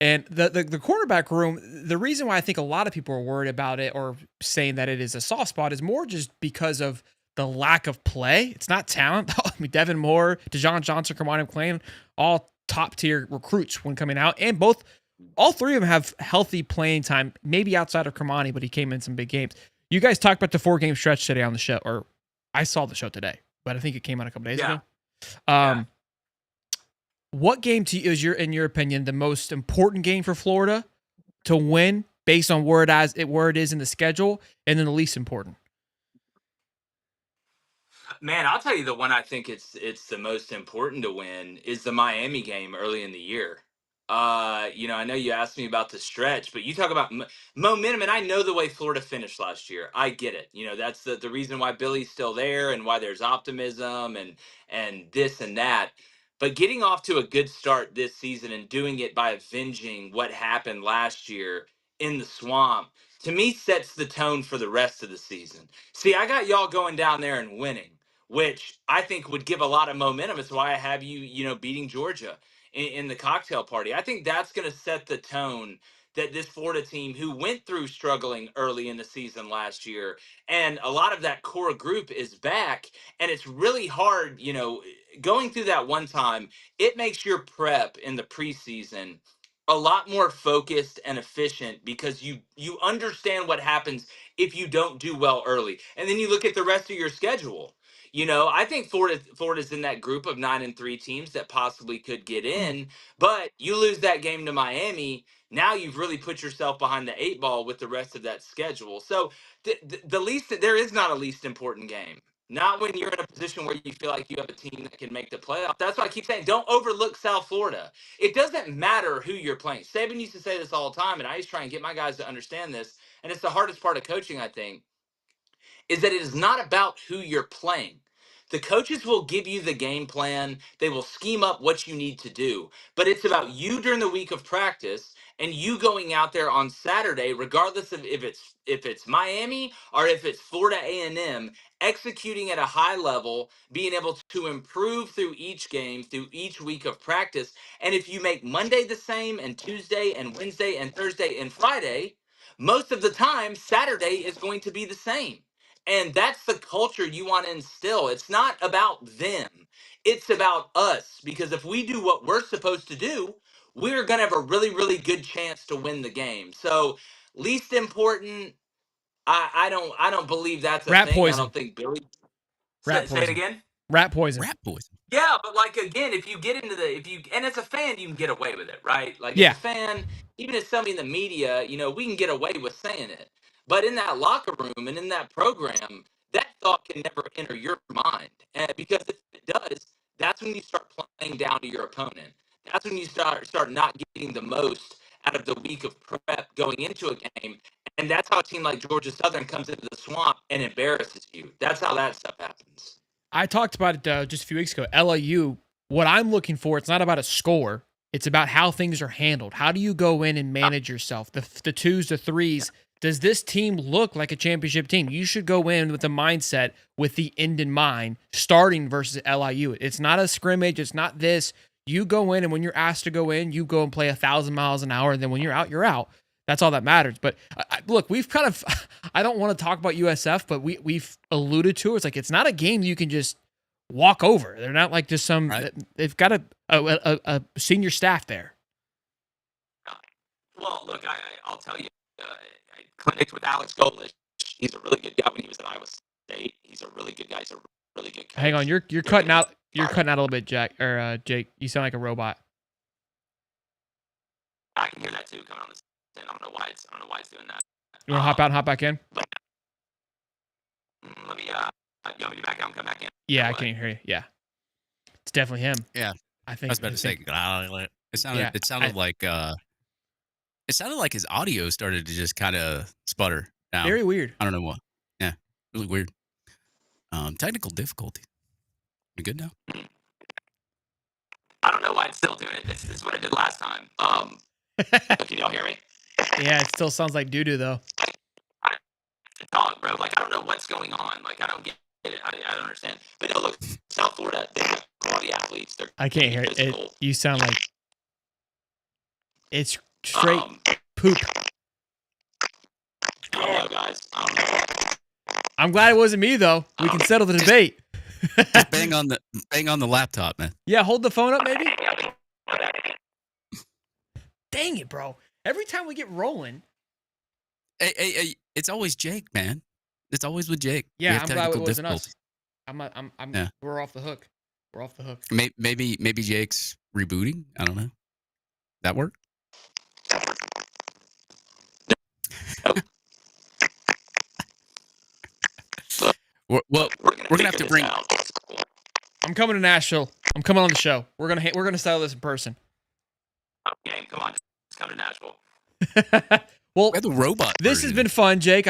and the cornerback room. The reason why I think a lot of people are worried about it or saying that it is a soft spot is more just because of the lack of play. It's not talent. I mean, Devin Moore, Dejon Johnson, Kamani McClain, all top tier recruits when coming out, and all three of them have healthy playing time, maybe outside of Kamani, but he came in some big games. You guys talked about the 4-game stretch today on the show, or I saw the show today, but I think it came out a couple days yeah. ago. Yeah. What game to you is in your opinion, the most important game for Florida to win based on where it is in the schedule, and then the least important? Man, I'll tell you the one I think it's the most important to win is the Miami game early in the year. I know you asked me about the stretch, but you talk about momentum, and I know the way Florida finished last year. I get it. That's the reason why Billy's still there and why there's optimism and this and that. But getting off to a good start this season and doing it by avenging what happened last year in the swamp, to me sets the tone for the rest of the season. See, I got y'all going down there and winning, which I think would give a lot of momentum. It's why I have you, beating Georgia in the cocktail party. I think that's going to set the tone that this Florida team, who went through struggling early in the season last year, and a lot of that core group is back, and it's really hard, going through that one time, it makes your prep in the preseason a lot more focused and efficient because you understand what happens if you don't do well early. And then you look at the rest of your schedule. I think Florida's in that group of 9-3 teams that possibly could get in, but you lose that game to Miami, now you've really put yourself behind the 8 ball with the rest of that schedule. So the least, there is not a least important game. Not when you're in a position where you feel like you have a team that can make the playoff. That's why I keep saying, don't overlook South Florida. It doesn't matter who you're playing. Saban used to say this all the time, and I used to try and get my guys to understand this and it's the hardest part of coaching, I think, is that it is not about who you're playing. The coaches will give you the game plan. They will scheme up what you need to do, but it's about you during the week of practice and you going out there on Saturday, regardless of if it's Miami or if it's Florida A&M, executing at a high level, being able to improve through each game, through each week of practice. And if you make Monday the same and Tuesday and Wednesday and Thursday and Friday, most of the time Saturday is going to be the same. And that's the culture you want to instill. It's not about them. It's about us. Because if we do what we're supposed to do, we're going to have a really, really good chance to win the game. So, least important, I don't believe that's a Rat thing. I poison. don't think Billy. Rat Say it poison. again. Rat poison. Rat poison. Yeah, but like again, if you get into and as a fan, you can get away with it, right? Like as Yeah. a fan, even as somebody in the media, we can get away with saying it. But in that locker room and in that program, that thought can never enter your mind. And because if it does, that's when you start playing down to your opponent. That's when you start not getting the most out of the week of prep going into a game. And that's how a team like Georgia Southern comes into the swamp and embarrasses you. That's how that stuff happens. I talked about it just a few weeks ago. LIU, what I'm looking for, it's not about a score. It's about how things are handled. How do you go in and manage yourself? The twos, the threes. Does this team look like a championship team? You should go in with the mindset with the end in mind, starting versus LIU. It's not a scrimmage. It's not this. You go in, and when you're asked to go in, you go and play 1,000 miles an hour, and then when you're out, you're out. That's all that matters. But look, we've kind of, I don't want to talk about USF, but we've alluded to it. It's like, it's not a game you can just walk over. They're not like just some, right. They've got a senior staff there. Well, look, I'll tell you, I clinicked with Alex Golish. He's a really good guy when he was at Iowa State. He's a really good guy. He's a really good coach. Hang on, you're cutting out. You're cutting out a little bit, Jack or Jake. You sound like a robot. I can hear that too coming on this. I don't know why it's doing that. You want to hop out and hop back in? But, let me. You want me to back out and come back in? Yeah, I can't hear you. Yeah, it's definitely him. Yeah, I think. I was about to say. It sounded like. It sounded like his audio started to just kind of sputter. Now, very weird. I don't know what. Yeah, really weird. Technical difficulty. You good now? I don't know why it's still doing it. This is what I did last time. Can y'all hear me? Yeah, it still sounds like doo-doo though. Dog, bro. Like I don't know what's going on. Like I don't get it. I don't understand. But no, look, South Florida, they have quality athletes. I can't hear it. You sound like it's straight poop. I don't know, guys. I don't know. I'm glad it wasn't me though. We can settle the debate. Just bang on the laptop, man. Yeah, hold the phone up, maybe. Dang it, bro! Every time we get rolling, hey, it's always Jake, man. It's always with Jake. Yeah, I'm glad it wasn't us. Yeah. We're off the hook. We're off the hook. Maybe Jake's rebooting. I don't know. That work? We're gonna have to bring. I'm coming to Nashville. I'm coming on the show. We're gonna settle this in person. Okay, come on, let's come to Nashville. Well, the robot. This has been fun, Jake.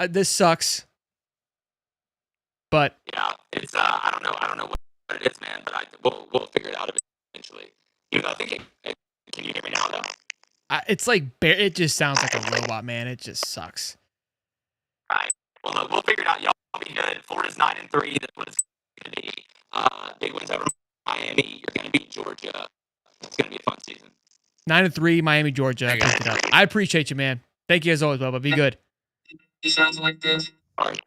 This sucks, but yeah, it's I don't know what it is, man. But we'll figure it out eventually. Even though I think can you hear me now though? It's like it just sounds like a robot, man. It just sucks. All right. Well, look, we'll figure it out. Y'all be good. Florida's 9-3. That's what it's going to be. Big wins over Miami. You're going to beat Georgia. It's going to be a fun season. 9-3, Miami, Georgia. I appreciate you, man. Thank you as always, Bubba. Be good. He sounds like this. All right.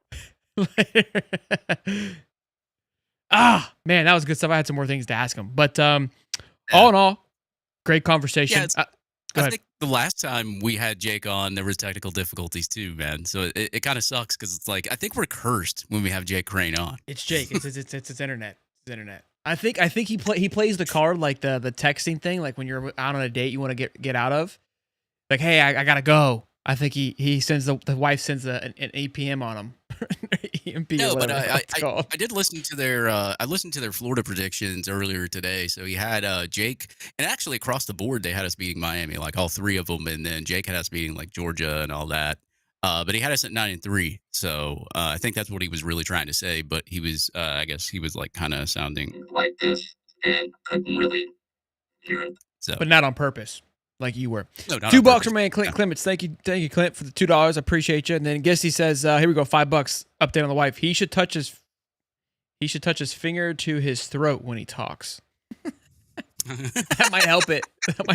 Man, that was good stuff. I had some more things to ask him, but all in all, great conversation. Yeah, I think the last time we had Jake on, there was technical difficulties too, man. So it kind of sucks because it's like I think we're cursed when we have Jake Crain on. It's Jake. It's internet. It's internet. I think he plays the card like the texting thing, like when you're out on a date you want to get out of. Like, hey, I gotta go. I think he sends the wife sends an APM on him. EMP no, but I did listen to their Florida predictions earlier today. So he had Jake, and actually across the board they had us beating Miami, like all three of them, and then Jake had us beating like Georgia and all that. But he had us at 9-3, so I think that's what he was really trying to say. But he was, I guess, he was like kind of sounding like this and couldn't really hear it. So, But not on purpose, like you were. no, not on $2 purpose. from man Clint Yeah. Clements. Thank you, Clint, for the $2. I appreciate you. And then guess he says, here we go, $5. Update on the wife. He should touch his finger to his throat when he talks. That might help it.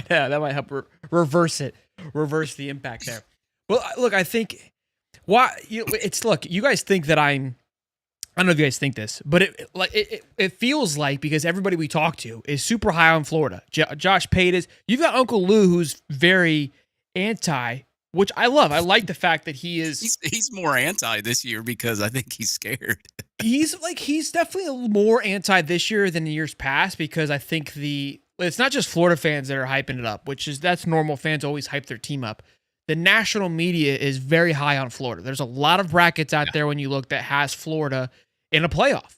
That might help reverse it. Reverse the impact there. Well, look, I think you guys think that I don't know if you guys think this, but it feels like, because everybody we talk to is super high on Florida. Josh Pate is. You've got Uncle Lou, who's very anti, which I love. I like the fact that he is. He's more anti this year because I think he's scared. He's definitely more anti this year than years past, because I think it's not just Florida fans that are hyping it up, that's normal. Fans always hype their team up. The national media is very high on Florida. There's a lot of brackets out there when you look that has Florida in a playoff,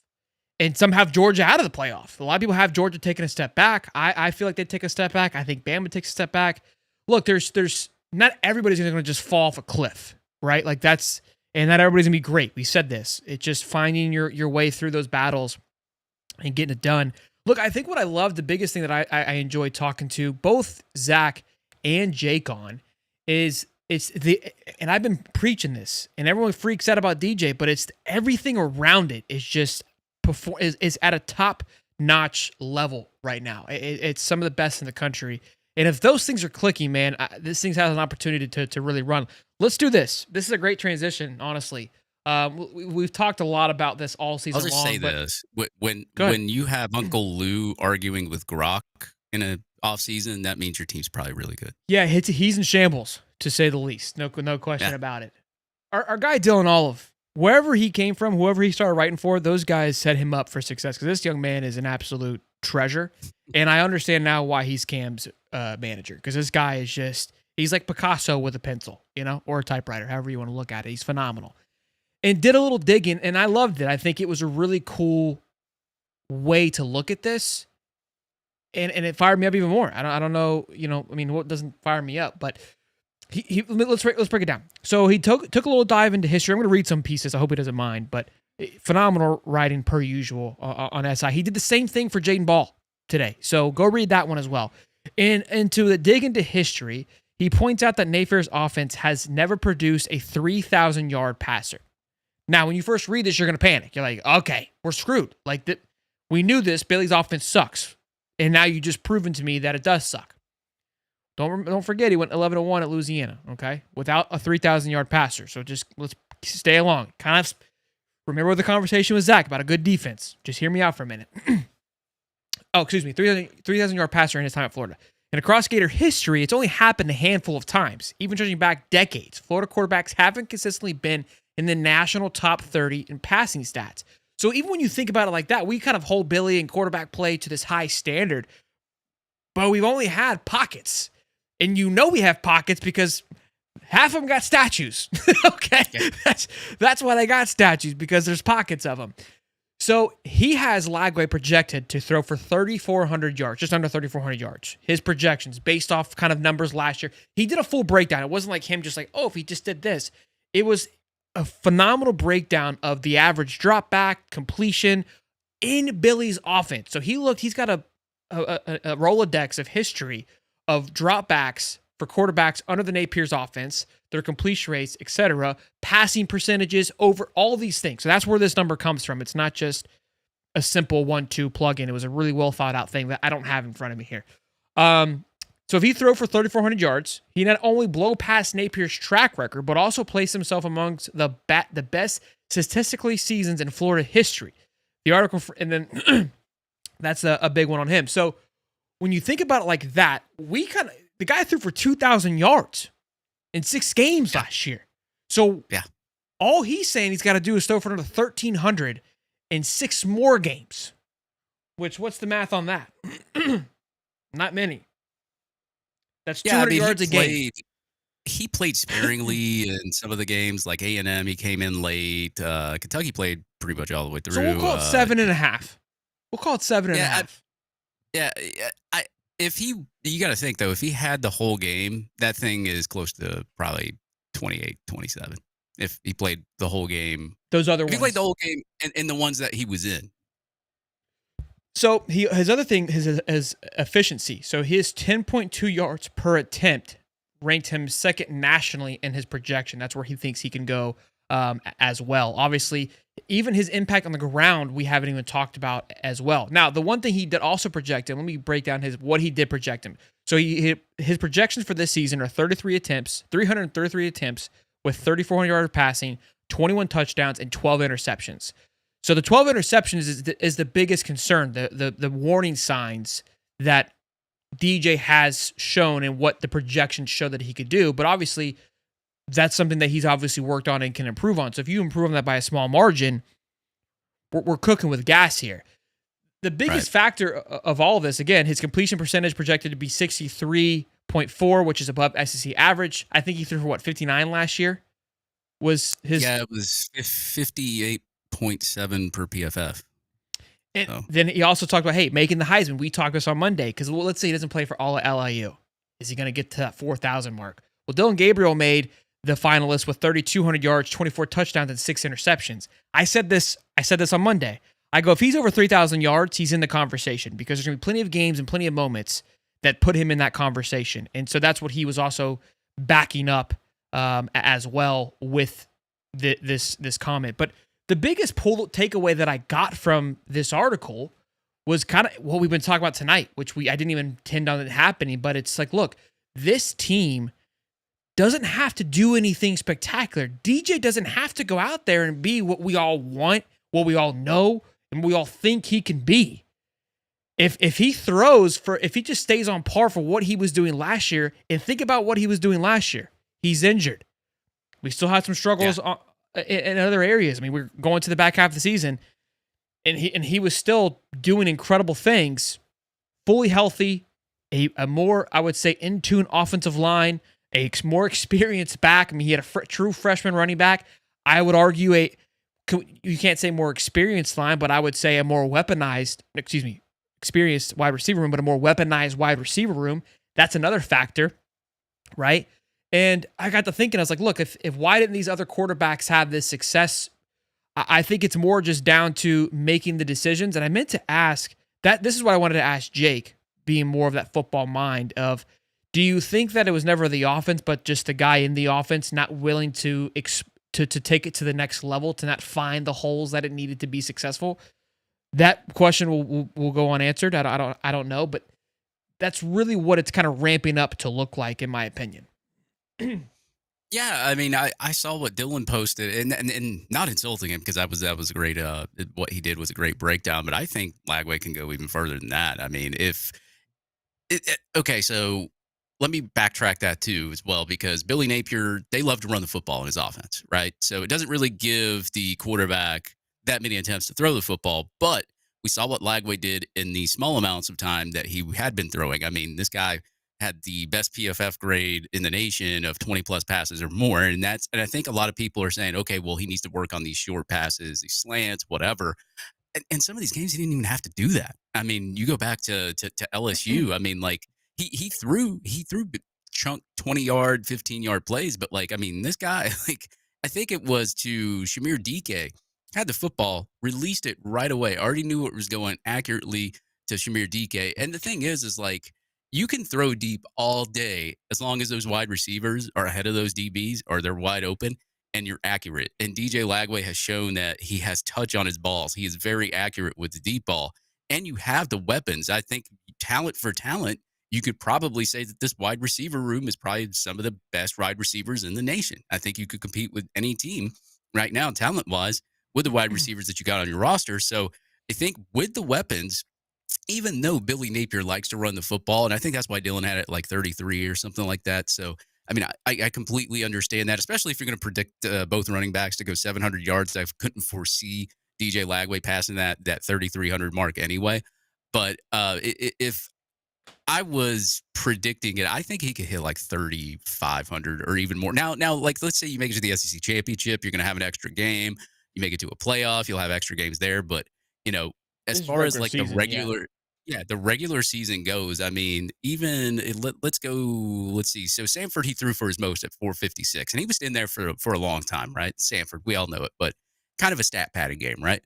and some have Georgia out of the playoff. A lot of people have Georgia taking a step back. I feel like they take a step back. I think Bama takes a step back. Look, there's not everybody's going to just fall off a cliff, right? Like and not everybody's going to be great. We said this. It's just finding your way through those battles and getting it done. Look, I think what I love, the biggest thing that I enjoy talking to both Zach and Jake on is and I've been preaching this, and everyone freaks out about DJ, but it's everything around it is just is at a top-notch level right now. It's some of the best in the country. And if those things are clicking, man, this thing has an opportunity to really run. Let's do this. This is a great transition, honestly. We've talked a lot about this all season long. I'll just say this. When you have Uncle Lou arguing with Grok in a offseason, that means your team's probably really good. Yeah, he's in shambles, to say the least. No question about it. Our guy Dylan Olive, wherever he came from, whoever he started writing for, those guys set him up for success, because this young man is an absolute treasure. And I understand now why he's Cam's manager, because this guy is he's like Picasso with a pencil, or a typewriter, however you want to look at it. He's phenomenal. And did a little digging, and I loved it. I think it was a really cool way to look at this. And it fired me up even more. I don't know, what doesn't fire me up, but let's break it down. So he took a little dive into history. I'm going to read some pieces. I hope he doesn't mind, but phenomenal writing per usual on SI. He did the same thing for Jaden Ball today. So go read that one as well. And to dig into history, he points out that Napiers' offense has never produced a 3,000-yard passer. Now, when you first read this, you're going to panic. You're like, okay, we're screwed. We knew this. Bailey's offense sucks. And now you just proven to me that it does suck. Don't forget, he went 11-1 at Louisiana, okay, without a 3,000-yard passer. So just let's stay along. Kind of remember the conversation with Zach about a good defense. Just hear me out for a minute. 3,000-yard passer in his time at Florida. And across Gator history, it's only happened a handful of times, even judging back decades. Florida quarterbacks haven't consistently been in the national top 30 in passing stats. So even when you think about it like that, we kind of hold Billy and quarterback play to this high standard, but we've only had pockets. And we have pockets because half of them got statues. Okay? Yeah. That's why they got statues, because there's pockets of them. So he has Lagway projected to throw for 3,400 yards, just under 3,400 yards. His projections based off kind of numbers last year. He did a full breakdown. It wasn't like him just like, if he just did this. It was a phenomenal breakdown of the average drop back, completion in Billy's offense. So he's got a Rolodex of history of dropbacks for quarterbacks under the Napier's offense, their completion rates, etc., passing percentages, over all these things. So that's where this number comes from. It's not just a simple 1-2 plug-in. It was a really well thought out thing that I don't have in front of me here. So if he throw for 3,400 yards, he not only blow past Napier's track record, but also place himself amongst the best statistically seasons in Florida history. The article, and then that's a big one on him. So when you think about it like that, the guy threw for 2,000 yards in 6 games last year. So all he's saying he's got to do is throw for another 1,300 in 6 more games. What's the math on that? Not many. That's 200 yards a game. He played sparingly in some of the games, like A&M. He came in late. Kentucky played pretty much all the way through. So we'll call it 7.5. We'll call it 7.5. You got to think though, if he had the whole game, that thing is close to probably 28, 27. If he played the whole game. Those other If ones. he played the whole game and the ones that he was in. So his other thing is efficiency. So his 10.2 yards per attempt ranked him second nationally in his projection. That's where he thinks he can go as well. Obviously, even his impact on the ground, we haven't even talked about as well. Now, the one thing he did also project him, let me break down what he did project him. So his projections for this season are 333 attempts with 3,400 yards of passing, 21 touchdowns, and 12 interceptions. So the 12 interceptions is the biggest concern, the warning signs that DJ has shown and what the projections show that he could do. But obviously, that's something that he's obviously worked on and can improve on. So if you improve on that by a small margin, we're cooking with gas here. The biggest factor of all of this, again, his completion percentage projected to be 63.4, which is above SEC average. I think he threw for 59 last year. Was his? Yeah, it was 58.7 per PFF. And then he also talked about, making the Heisman. We talked this on Monday because let's say he doesn't play for all of LIU. Is he going to get to that 4,000 mark? Well, Dylan Gabriel made the finalist with 3,200 yards, 24 touchdowns, and 6 interceptions. I said this on Monday. I go, if he's over 3,000 yards, he's in the conversation because there's going to be plenty of games and plenty of moments that put him in that conversation. And so that's what he was also backing up as well with this comment. But the biggest takeaway that I got from this article was kind of what we've been talking about tonight, which I didn't even intend on it happening, but it's like, look, this team doesn't have to do anything spectacular. DJ doesn't have to go out there and be what we all want, what we all know, and we all think he can be. If he just stays on par for what he was doing last year, and think about what he was doing last year, he's injured. We still had some struggles in other areas. I mean, we're going to the back half of the season, and he was still doing incredible things, fully healthy, a more, I would say, in-tune offensive line, a more experienced back. I mean, he had a true freshman running back. I would argue you can't say more experienced line, but I would say a more experienced wide receiver room, but a more weaponized wide receiver room. That's another factor, right? And I got to thinking, I was like, look, if why didn't these other quarterbacks have this success? I think it's more just down to making the decisions. And I meant to ask that, this is what I wanted to ask Jake, being more of that football mind of, do you think that it was never the offense, but just the guy in the offense not willing to take it to the next level, to not find the holes that it needed to be successful? That question will go unanswered. I don't know, but that's really what it's kind of ramping up to look like, in my opinion. Yeah, I mean, I saw what Dylan posted, and not insulting him because that was a great. What he did was a great breakdown, but I think Lagway can go even further than that. I mean, okay, so let me backtrack that too as well, because Billy Napier, they love to run the football in his offense, right? So it doesn't really give the quarterback that many attempts to throw the football, but we saw what Lagway did in the small amounts of time that he had been throwing. I mean, this guy had the best PFF grade in the nation of 20 plus passes or more. And I think a lot of people are saying, okay, well, he needs to work on these short passes, these slants, whatever. And some of these games, he didn't even have to do that. I mean, you go back to LSU. I mean, like he threw chunk 20-yard, 15-yard plays. But like, I mean, this guy, like, I think it was to Shamir DK, had the football, released it right away, already knew it was going accurately to Shamir DK. And the thing is like, you can throw deep all day as long as those wide receivers are ahead of those DBs or they're wide open and you're accurate. And DJ Lagway has shown that he has touch on his balls. He is very accurate with the deep ball. And you have the weapons. I think talent for talent, you could probably say that this wide receiver room is probably some of the best wide receivers in the nation. I think you could compete with any team right now, talent-wise, with the wide receivers that you got on your roster. So I think with the weapons, even though Billy Napier likes to run the football, and I think that's why Dylan had it like 33 or something like that. So, I mean, I completely understand that, especially if you're going to predict both running backs to go 700 yards. I couldn't foresee DJ Lagway passing that 3,300 mark anyway. But if I was predicting it, I think he could hit like 3,500 or even more. Now, like, let's say you make it to the SEC championship, you're going to have an extra game. You make it to a playoff, you'll have extra games there. But, you know, as far as like the regular, Yeah, the regular season goes. I mean, let's go. Let's see. So Stanford, he threw for his most at 456, and he was in there for a long time, right? Stanford, we all know it, but kind of a stat padding game, right?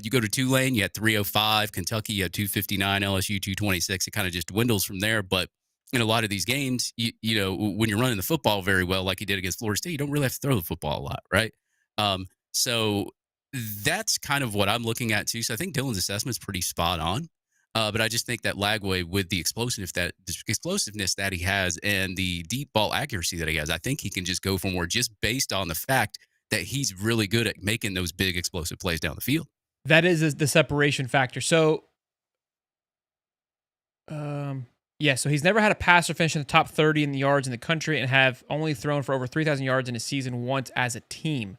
You go to Tulane, you had 305. Kentucky, you had 259. LSU, 226. It kind of just dwindles from there. But in a lot of these games, you know, when you're running the football very well, like he did against Florida State, you don't really have to throw the football a lot, right? So that's kind of what I'm looking at too. So I think Dylan's assessment is pretty spot on. But I just think that Lagway, with the explosiveness that he has and the deep ball accuracy that he has, I think he can just go for more just based on the fact that he's really good at making those big explosive plays down the field. That is the separation factor. So, yeah, so he's never had a passer finish in the top 30 in the yards in the country and have only thrown for over 3,000 yards in a season once as a team.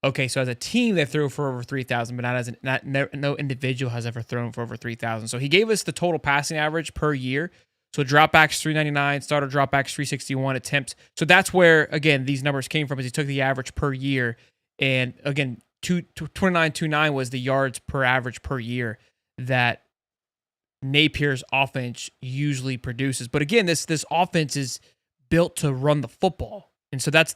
Okay, so as a team, they threw for over 3,000, but no individual has ever thrown for over 3,000. So he gave us the total passing average per year. So dropbacks 399, starter dropbacks 361, attempts. So that's where, again, these numbers came from, is he took the average per year. And again, 29.29 was the yards per average per year that Napier's offense usually produces. But again, this offense is built to run the football. And so that's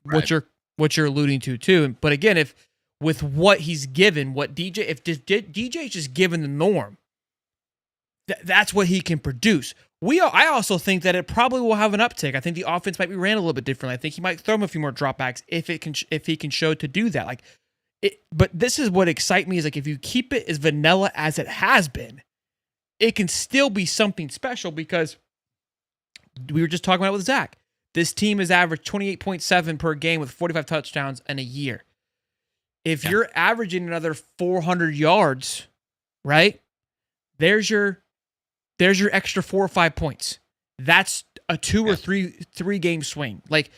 right. what you're alluding to too. But again, if with what he's given, if DJ's just given the norm, that's what he can produce. I also think that it probably will have an uptick. I think the offense might be ran a little bit differently. I think he might throw him a few more dropbacks if he can show to do that. But this is what excites me, is like, if you keep it as vanilla as it has been, it can still be something special, because we were just talking about it with Zach. This team has averaged 28.7 per game with 45 touchdowns in a year. If you're averaging another 400 yards, right? There's your extra 4 or 5 points. That's a 2 or 3 game swing. Like,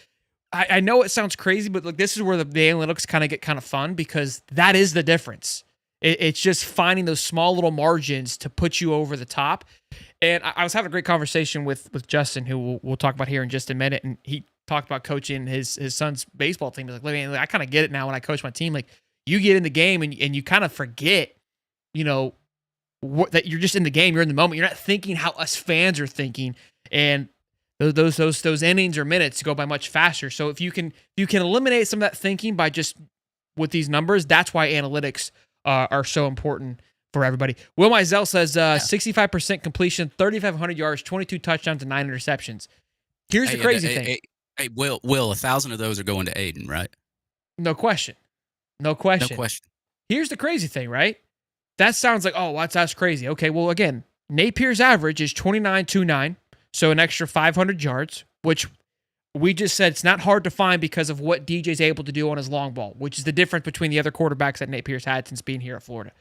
I know it sounds crazy, but like, this is where the analytics kind of get kind of fun, because that is the difference. It's just finding those small little margins to put you over the top. And I was having a great conversation with Justin, who we'll talk about here in just a minute. And he talked about coaching his son's baseball team. He's like, man, I kind of get it now when I coach my team. Like, you get in the game and you kind of forget, that you're just in the game. You're in the moment. You're not thinking how us fans are thinking. And those innings or minutes go by much faster. So if you can eliminate some of that thinking by just with these numbers, that's why analytics are so important for everybody. Will Mizell says 65% completion, 3,500 yards, 22 touchdowns, and 9 interceptions. Here's the crazy thing. Hey, Will, 1,000 of those are going to Aiden, right? No question. Here's the crazy thing, right? That sounds like, that's crazy. Okay, well, again, Napier's average is 29.29, so an extra 500 yards, which we just said it's not hard to find because of what DJ's able to do on his long ball, which is the difference between the other quarterbacks that Napier's had since being here at Florida.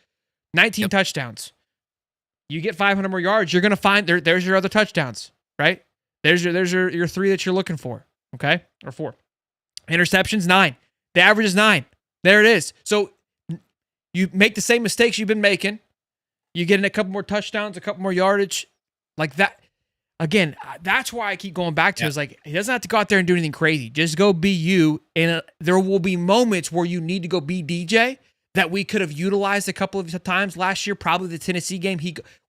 19 touchdowns. You get 500 more yards, you're going to find there's your other touchdowns, right? There's your 3 that you're looking for, okay? Or 4. Interceptions, 9. The average is 9. There it is. So you make the same mistakes you've been making. You get in a couple more touchdowns, a couple more yardage. Like that. Again, that's why I keep going back to is like, he doesn't have to go out there and do anything crazy. Just go be you. And there will be moments where you need to go be DJ that we could have utilized a couple of times last year. Probably the Tennessee game.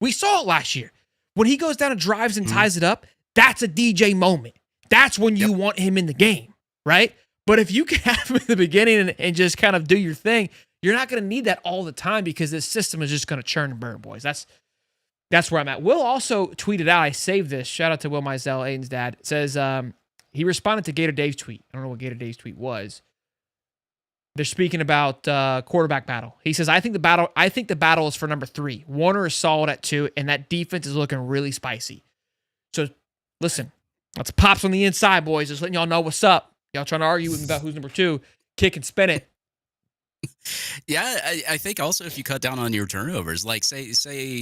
We saw it last year. When he goes down and drives and ties it up, that's a DJ moment. That's when you want him in the game, right? But if you can have him in the beginning and just kind of do your thing, you're not going to need that all the time, because this system is just going to churn and burn, boys. That's where I'm at. Will also tweeted out, I saved this. Shout out to Will Mizell, Aiden's dad. It says he responded to Gator Dave's tweet. I don't know what Gator Dave's tweet was. They're speaking about quarterback battle. He says, I think the battle is for number 3. Warner is solid at 2, and that defense is looking really spicy. So listen, that's pops on the inside, boys. Just letting y'all know what's up. Y'all trying to argue with me about who's number 2. Kick and spin it. Yeah, I think also if you cut down on your turnovers, like say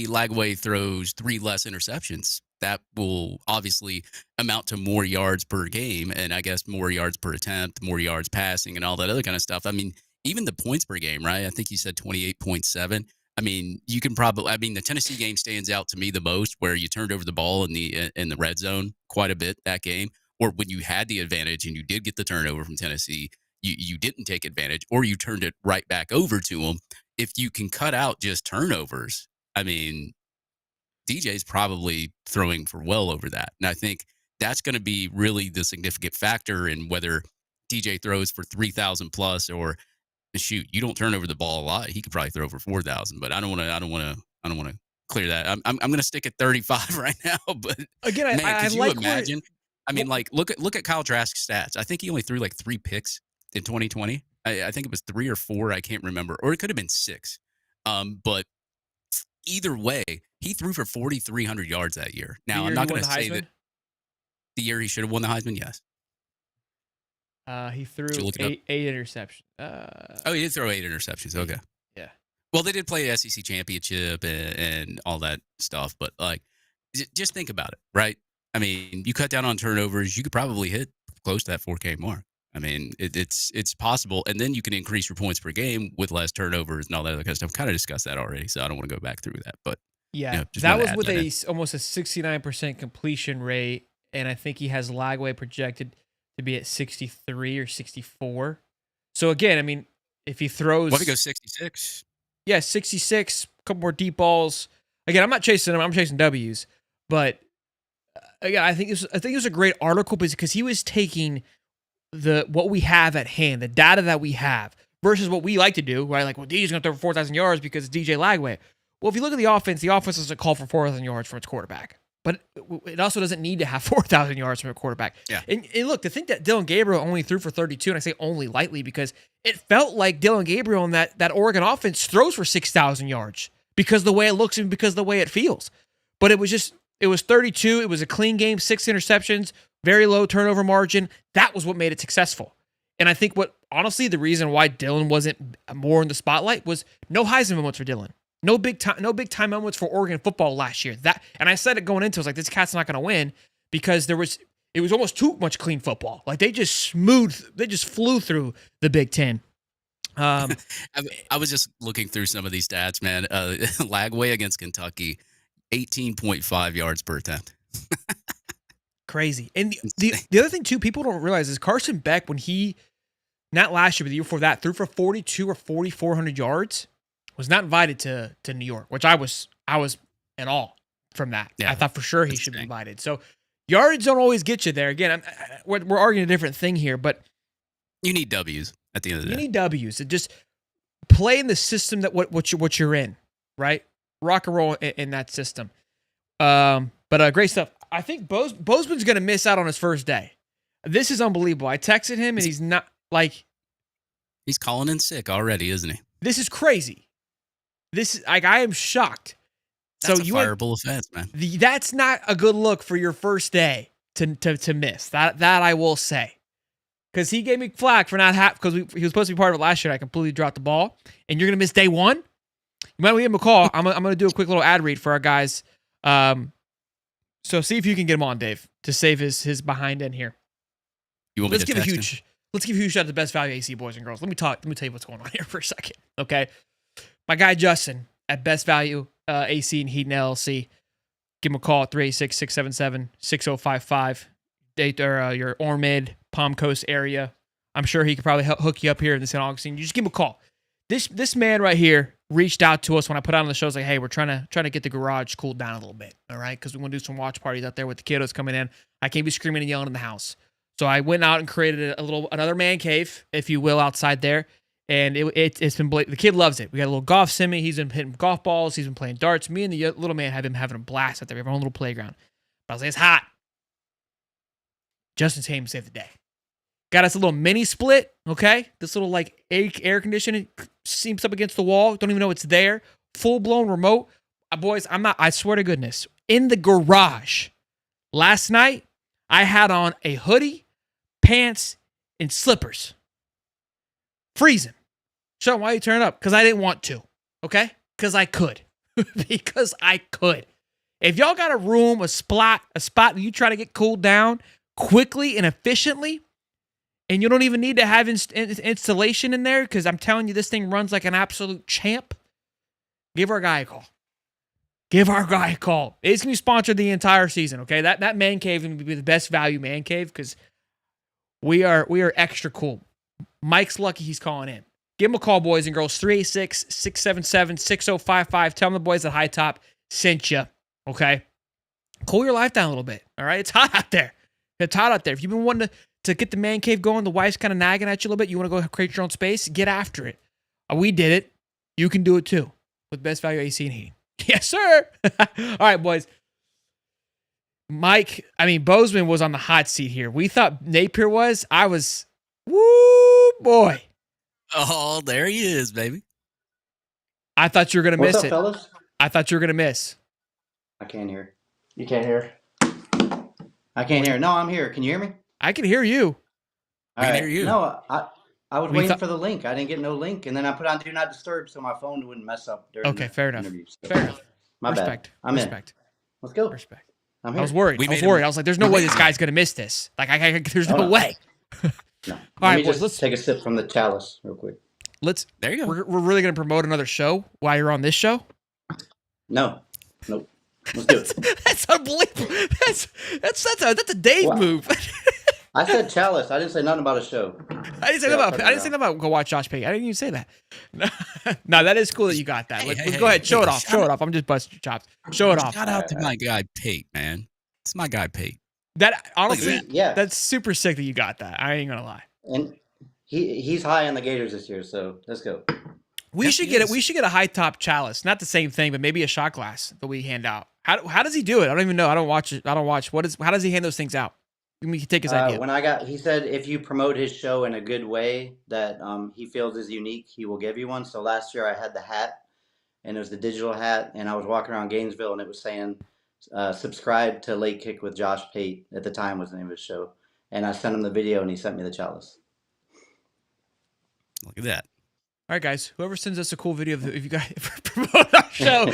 Lagway throws 3 less interceptions, that will obviously amount to more yards per game, and I guess more yards per attempt, more yards passing, and all that other kind of stuff. I mean, even the points per game, right? I think you said 28.7. I mean, you can probably. I mean, the Tennessee game stands out to me the most, where you turned over the ball in the red zone quite a bit that game, or when you had the advantage and you did get the turnover from Tennessee. You didn't take advantage, or you turned it right back over to them. If you can cut out just turnovers, I mean, DJ's probably throwing for well over that. And I think that's going to be really the significant factor in whether DJ throws for 3,000 plus or shoot, you don't turn over the ball a lot. He could probably throw for 4,000, but I don't want to clear that. I'm going to stick at 35 right now. But Again, man, could you like imagine? I mean, like look at Kyle Trask's stats. I think he only threw like 3 picks in 2020. I think it was 3 or 4. I can't remember, or it could have been 6. But either way, he threw for 4,300 yards that year. Now, I'm not going to say that the year he should have won the Heisman. Yes. He threw 8 interceptions. He did throw 8 interceptions. Okay. Yeah. Well, they did play SEC championship and all that stuff, but like, just think about it, right? I mean, you cut down on turnovers, you could probably hit close to that 4K mark. I mean, it's possible, and then you can increase your points per game with less turnovers and all that other kind of stuff. Kind of discussed that already, so I don't want to go back through that. But yeah, that was with almost a 69% completion rate, and I think he has Lagway projected to be at 63 or 64. So again, I mean, if he throws, what if he goes 66? Yeah, 66. A couple more deep balls. Again, I'm not chasing him. I'm chasing W's. But again, I think it was a great article because he was taking what we have at hand, the data that we have, versus what we like to do, right? Like, well, DJ's going to throw for 4,000 yards because it's DJ Lagway. Well, if you look at the offense doesn't call for 4,000 yards from its quarterback. But it also doesn't need to have 4,000 yards from a quarterback. Yeah. And look, to think that Dillon Gabriel only threw for 32, and I say only lightly because it felt like Dillon Gabriel in that Oregon offense throws for 6,000 yards because the way it looks and because the way it feels. But it was 32. It was a clean game, 6 interceptions, very low turnover margin. That was what made it successful. And I think honestly, the reason why Dillon wasn't more in the spotlight was no Heisman moments for Dillon. No big time moments for Oregon football last year. And I said it going into it, I was like, this cat's not going to win because it was almost too much clean football. Like they just flew through the Big Ten. I was just looking through some of these stats, man. Lagway against Kentucky, 18.5 yards per attempt. Crazy. And the other thing too, people don't realize is Carson Beck, when he, not last year, but the year before that, threw for 42 or 4,400 yards. Was not invited to New York, which I was in awe from that. Yeah, I thought for sure he should be invited. So yards don't always get you there. Again, we're arguing a different thing here, but you need W's at the end of the day. You need W's. And just play in the system that what you're in, right? Rock and roll in that system. But great stuff. I think Bozeman's going to miss out on his first day. This is unbelievable. I texted him, and he's not like... He's calling in sick already, isn't he? This is crazy. This is like I am shocked. That's a fireable offense, man. That's not a good look for your first day to miss. That I will say, because he gave me flack for not because he was supposed to be part of it last year. I completely dropped the ball, and you're gonna miss day one. You might want to give him a call. I'm gonna do a quick little ad read for our guys. So see if you can get him on, Dave, to save his behind end here. You want me to text him? Let's give a huge shout out to Best Value AC, boys and girls. Let me tell you what's going on here for a second, okay? My guy Justin at Best Value AC and Heaton LLC. Give him a call at 386-677-6055. Your Ormond, Palm Coast area. I'm sure he could probably hook you up here in the St. Augustine. You just give him a call. This man right here reached out to us when I put out on the show. Like, hey, we're trying to get the garage cooled down a little bit, all right? Because we want to do some watch parties out there with the kiddos coming in. I can't be screaming and yelling in the house. So I went out and created another man cave, if you will, outside there. And it's been the kid loves it. We got a little golf simi. He's been hitting golf balls. He's been playing darts. Me and the little man have been having a blast out there. We have our own little playground. But I was like, it's hot. Justin came to save the day. Got us a little mini split, okay? This little like air conditioning seems up against the wall. Don't even know it's there. Full blown remote. Boys, I swear to goodness, in the garage last night, I had on a hoodie, pants, and slippers. Freezing. Sean, why are you turning up? Because I didn't want to, okay? Because I could. Because I could. If y'all got a room, a spot that you try to get cooled down quickly and efficiently, and you don't even need to have installation in there, because I'm telling you, this thing runs like an absolute champ, give our guy a call. Give our guy a call. It's going to be sponsored the entire season, okay? That man cave is going to be the best value man cave, because we are extra cool. Mike's lucky he's calling in. Give him a call, boys and girls. 386-677-6055. Tell them the boys at High Top sent you. Okay, cool your life down a little bit. All right, it's hot out there. It's hot out there. If you've been wanting to get the man cave going, the wife's kind of nagging at you a little bit. You want to go create your own space. Get after it. We did it. You can do it too with Best Value AC and Heating. Yes, sir. All right, boys. Bozeman was on the hot seat here. We thought Napier was. I was. Woo, boy. Oh, there he is, baby. I thought you were gonna miss What's up, it. fellas? I thought you were gonna miss. I can't hear. You can't hear. I can't hear. No, I'm here. Can you hear me? I can hear you. I can hear you. No, I was We waiting thought- for the link. I didn't get no link, and then I put on Do Not Disturb so my phone wouldn't mess up during Okay, the fair enough. interview. So, Fair enough. My Respect. bad. I'm in. Respect. Let's go. Respect. I'm I here. was worried. We I was made him- worried. I was like, "There's no we way made this him- guy's gonna miss this. Like, there's no Hold on. way." No. All Let right, me boys. just Let's take a sip from the chalice real quick. There you go. We're really gonna promote another show while you're on this show. No. Nope. Let's do it. That's unbelievable. That's a Dave Wow. move. I said chalice. I didn't say nothing about a show. I didn't say Yeah, that cut about. it I didn't say out. that about go watch Josh Payton. I didn't even say that. No, that is cool that you got that. Hey, Let's hey, go ahead. hey, Show it hey, off. Show it off. I'm just busting your chops. Show it off. Shout out to my guy Pate, man. It's my guy Pate. That honestly, Yeah. that's super sick that you got that. I ain't gonna lie. And he's high on the Gators this year, so let's go. We Yes, should he get it. is. We should get a high top chalice. Not the same thing, but maybe a shot glass that we hand out. How does he do it? I don't even know. I don't watch it. I don't watch. How does he hand those things out? We can take his idea. He said if you promote his show in a good way that he feels is unique, he will give you one. So last year I had the hat, and it was the digital hat, and I was walking around Gainesville, and it was saying, subscribe to Late Kick with Josh Pate, at the time was the name of his show. And I sent him the video, and he sent me the chalice. Look at that. All right, guys. Whoever sends us a cool video of if you guys promote our show,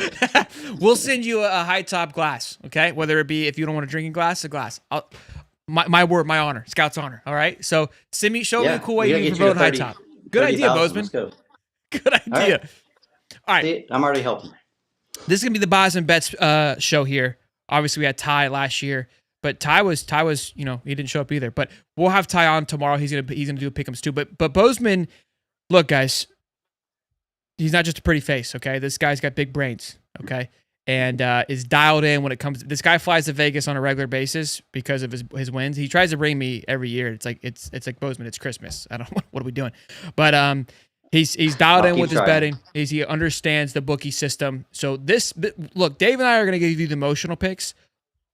we'll send you a high top glass. Okay, whether it be if you don't want a drinking glass, a glass. My word, my honor, Scout's honor. All right. So show me a cool way we you gotta can get you promote to high 30 top. Good idea, 30,000. Bozeman. Let's go. Good idea. All right. See, I'm already helping. This is gonna be the Buys and Bets show here. Obviously, we had Ty last year, but Ty was he didn't show up either. But we'll have Ty on tomorrow. He's gonna do pick'ems too. But Bozeman, look, guys, he's not just a pretty face. Okay, this guy's got big brains. Okay, and is dialed in when it comes. This guy flies to Vegas on a regular basis because of his wins. He tries to bring me every year. It's like Bozeman. It's Christmas. I don't know what are we doing, but He's dialed I'll in keep with his trying. betting. He understands the bookie system. So look, Dave and I are going to give you the emotional picks.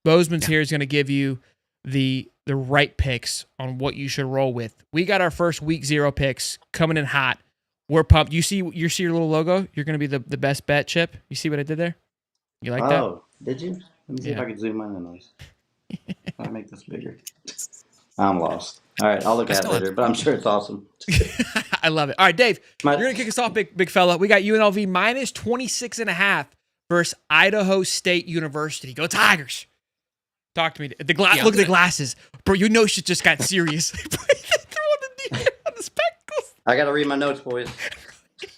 Bozeman's here is going to give you the right picks on what you should roll with. We got our first week 0 picks coming in hot. We're pumped. You see your little logo? You're going to be the best bet, Chip. You see what I did there? You like that? Oh, did you? Let me see if Yeah. I can zoom in on those. I'll make this bigger. I'm lost. All right, I'll look at it later, but I'm sure it's awesome. I love it. All right, Dave, My- you're going to kick us off, big fella. We got UNLV minus 26.5 versus Idaho State University. Go Tigers. Talk to me. Look at the glasses. Bro, you know shit just got serious. Throw on the spectacles. I got to read my notes, boys.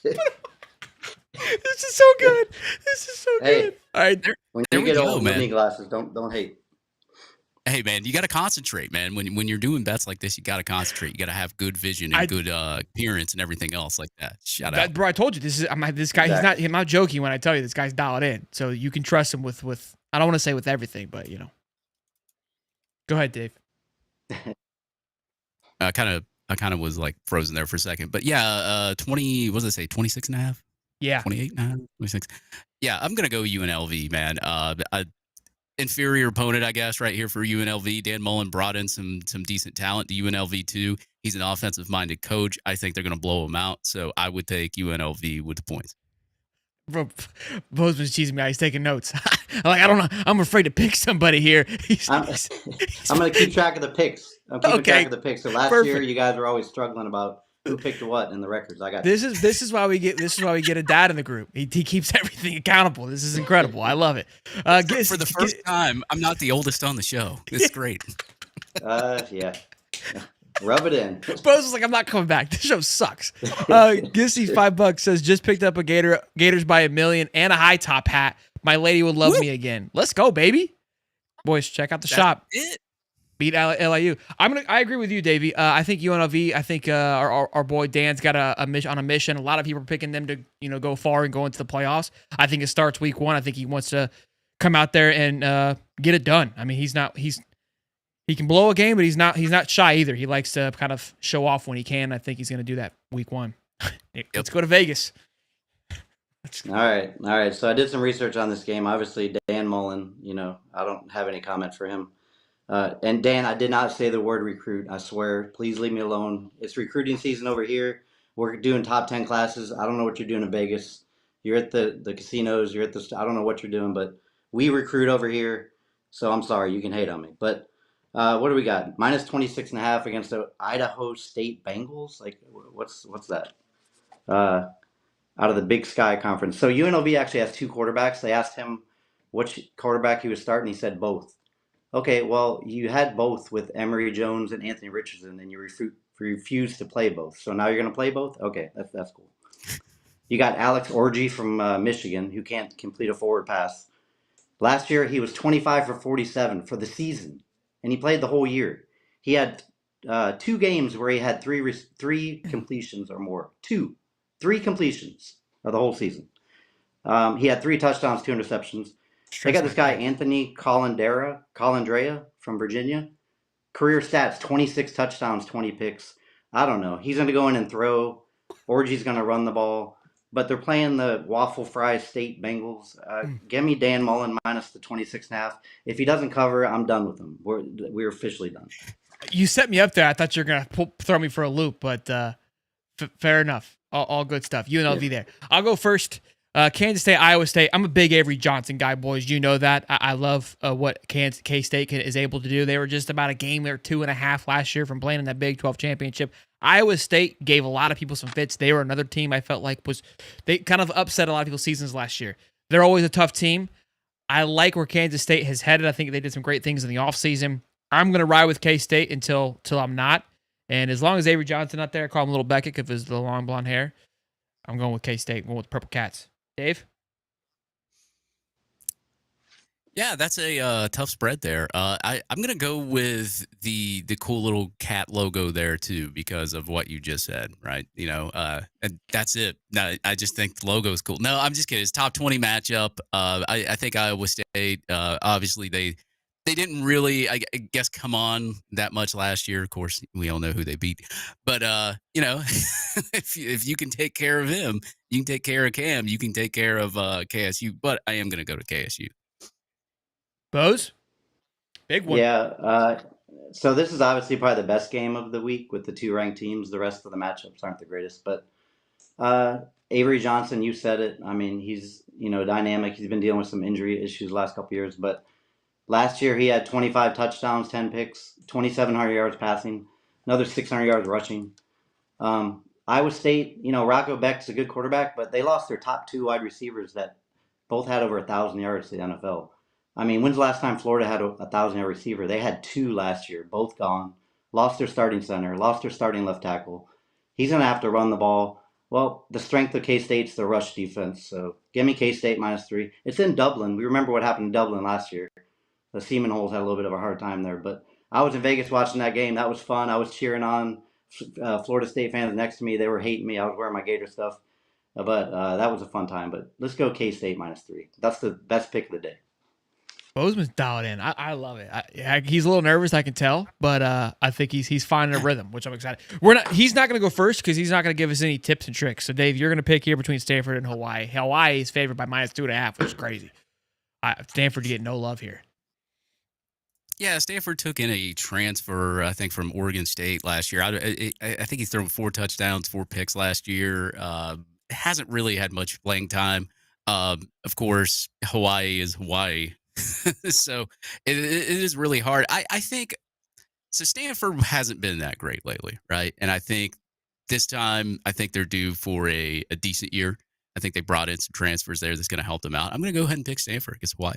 This is so good. This is so Hey. good. All right. When There you we get go, old, man. you need glasses. Don't hate. Hey, man, you got to concentrate, man. When you're doing bets like this, you got to concentrate. You got to have good vision and good appearance and everything else like that. Shout out. Bro, I told you this guy. Exactly. I'm not joking when I tell you this guy's dialed in. So you can trust him with. I don't want to say with everything, but you know. Go ahead, Dave. I kind of was like frozen there for a second. But yeah, 20, what does it say? 26 and a half? Yeah. 28 and a half? 26. Yeah, I'm going to go UNLV, man. A inferior opponent, I guess, right here for UNLV. Dan Mullen brought in some decent talent to UNLV too. He's an offensive-minded coach. I think they're going to blow him out. So I would take UNLV with the points. Bro, Bozeman's teasing me. He's taking notes. I don't know. I'm afraid to pick somebody here. I'm going to keep track of the picks. I'm keeping Okay. track of the picks. So last Perfect. year, you guys were always struggling about who picked what in the records. I got This is why we get a dad in the group. He keeps everything accountable. This is incredible. I love it. For the first time, I'm not the oldest on the show. It's great. Yeah. Rub it in. Bose was like, I'm not coming back. This show sucks. Gissy's $5 says just picked up a Gators by $1 million and a high top hat. My lady would love me again. Let's go, baby. Boys, check out the shop. It. Beat LIU. I agree with you, Davey. I think UNLV. I think our boy Dan's got a mission. A lot of people are picking them to go far and go into the playoffs. I think it starts week 1. I think he wants to come out there and get it done. I mean, he can blow a game, but he's not shy either. He likes to kind of show off when he can. I think he's going to do that week 1. Let's go to Vegas. All right. So I did some research on this game. Obviously, Dan Mullen, I don't have any comment for him. And Dan, I did not say the word recruit. I swear. Please leave me alone. It's recruiting season over here. We're doing top 10 classes. I don't know what you're doing in Vegas. You're at the casinos. I don't know what you're doing, but we recruit over here. So I'm sorry. You can hate on me. But what do we got? Minus 26.5 against the Idaho State Bengals. Like, what's that? Out of the Big Sky Conference. So UNLV actually has 2 quarterbacks. They asked him which quarterback he was starting. He said both. Okay, well, you had both with Emory Jones and Anthony Richardson, and you refused to play both. So now you're going to play both? Okay, that's cool. You got Alex Orgy from Michigan, who can't complete a forward pass. Last year, he was 25 for 47 for the season, and he played the whole year. He had 2 games where he had three completions or more. 3 completions of the whole season. He had 3 touchdowns, 2 interceptions. They got this guy, Anthony Colandrea from Virginia. Career stats, 26 touchdowns, 20 picks. I don't know. He's going to go in and throw. Orgy's going to run the ball. But they're playing the Waffle Fry State Bengals. Give me Dan Mullen minus the 26.5. If he doesn't cover, I'm done with him. We're officially done. You set me up there. I thought you were going to throw me for a loop, but fair enough. All good stuff. UNLV there. I'll go first. Kansas State, Iowa State. I'm a big Avery Johnson guy, boys. You know that. I love what K-State is able to do. They were just about a game or 2.5 last year from playing in that Big 12 championship. Iowa State gave a lot of people some fits. They were another team I felt like they kind of upset a lot of people's seasons last year. They're always a tough team. I like where Kansas State has headed. I think they did some great things in the offseason. I'm going to ride with K-State until I'm not. And as long as Avery Johnson not there, I call him Little Beckett because of his the long blonde hair. I'm going with K-State. I'm going with Purple Cats. Dave? Yeah, that's a tough spread there. I'm going to go with the cool little cat logo there, too, because of what you just said, right? And that's it. No, I just think the logo is cool. No, I'm just kidding. It's top 20 matchup. I think Iowa State, obviously, they didn't really, I guess, come on that much last year. Of course, we all know who they beat. But, if you can take care of him, you can take care of Cam, you can take care of KSU. But I am going to go to KSU. Bose? Big one. Yeah. So this is obviously probably the best game of the week with the 2 ranked teams. The rest of the matchups aren't the greatest. But Avery Johnson, you said it. I mean, he's, dynamic. He's been dealing with some injury issues the last couple of years. But last year, he had 25 touchdowns, 10 picks, 2,700 yards passing, another 600 yards rushing. Iowa State, Rocco Beck's a good quarterback, but they lost their top 2 wide receivers that both had over 1,000 yards to the NFL. I mean, when's the last time Florida had a 1,000-yard receiver? They had 2 last year, both gone. Lost their starting center, lost their starting left tackle. He's going to have to run the ball. Well, the strength of K-State's the rush defense, so give me K-State -3. It's in Dublin. We remember what happened in Dublin last year. The Seminoles had a little bit of a hard time there, but I was in Vegas watching that game. That was fun. I was cheering on Florida State fans next to me. They were hating me. I was wearing my Gator stuff, but that was a fun time. But let's go K-State -3. That's the best pick of the day. Bozeman's dialed in. I love it. He's a little nervous, I can tell, but I think he's finding a rhythm, which I'm excited. He's not going to go first because he's not going to give us any tips and tricks. So, Dave, you're going to pick here between Stanford and Hawaii. Hawaii is favored by -2.5, which is crazy. Stanford, you get no love here. Yeah, Stanford took in a transfer, I think, from Oregon State last year. I think he's thrown 4 touchdowns, 4 picks last year. Hasn't really had much playing time. Of course, Hawaii is Hawaii. So it is really hard. I think so. Stanford hasn't been that great lately, right? And I think this time, I think they're due for a decent year. I think they brought in some transfers there that's going to help them out. I'm going to go ahead and pick Stanford against Hawaii.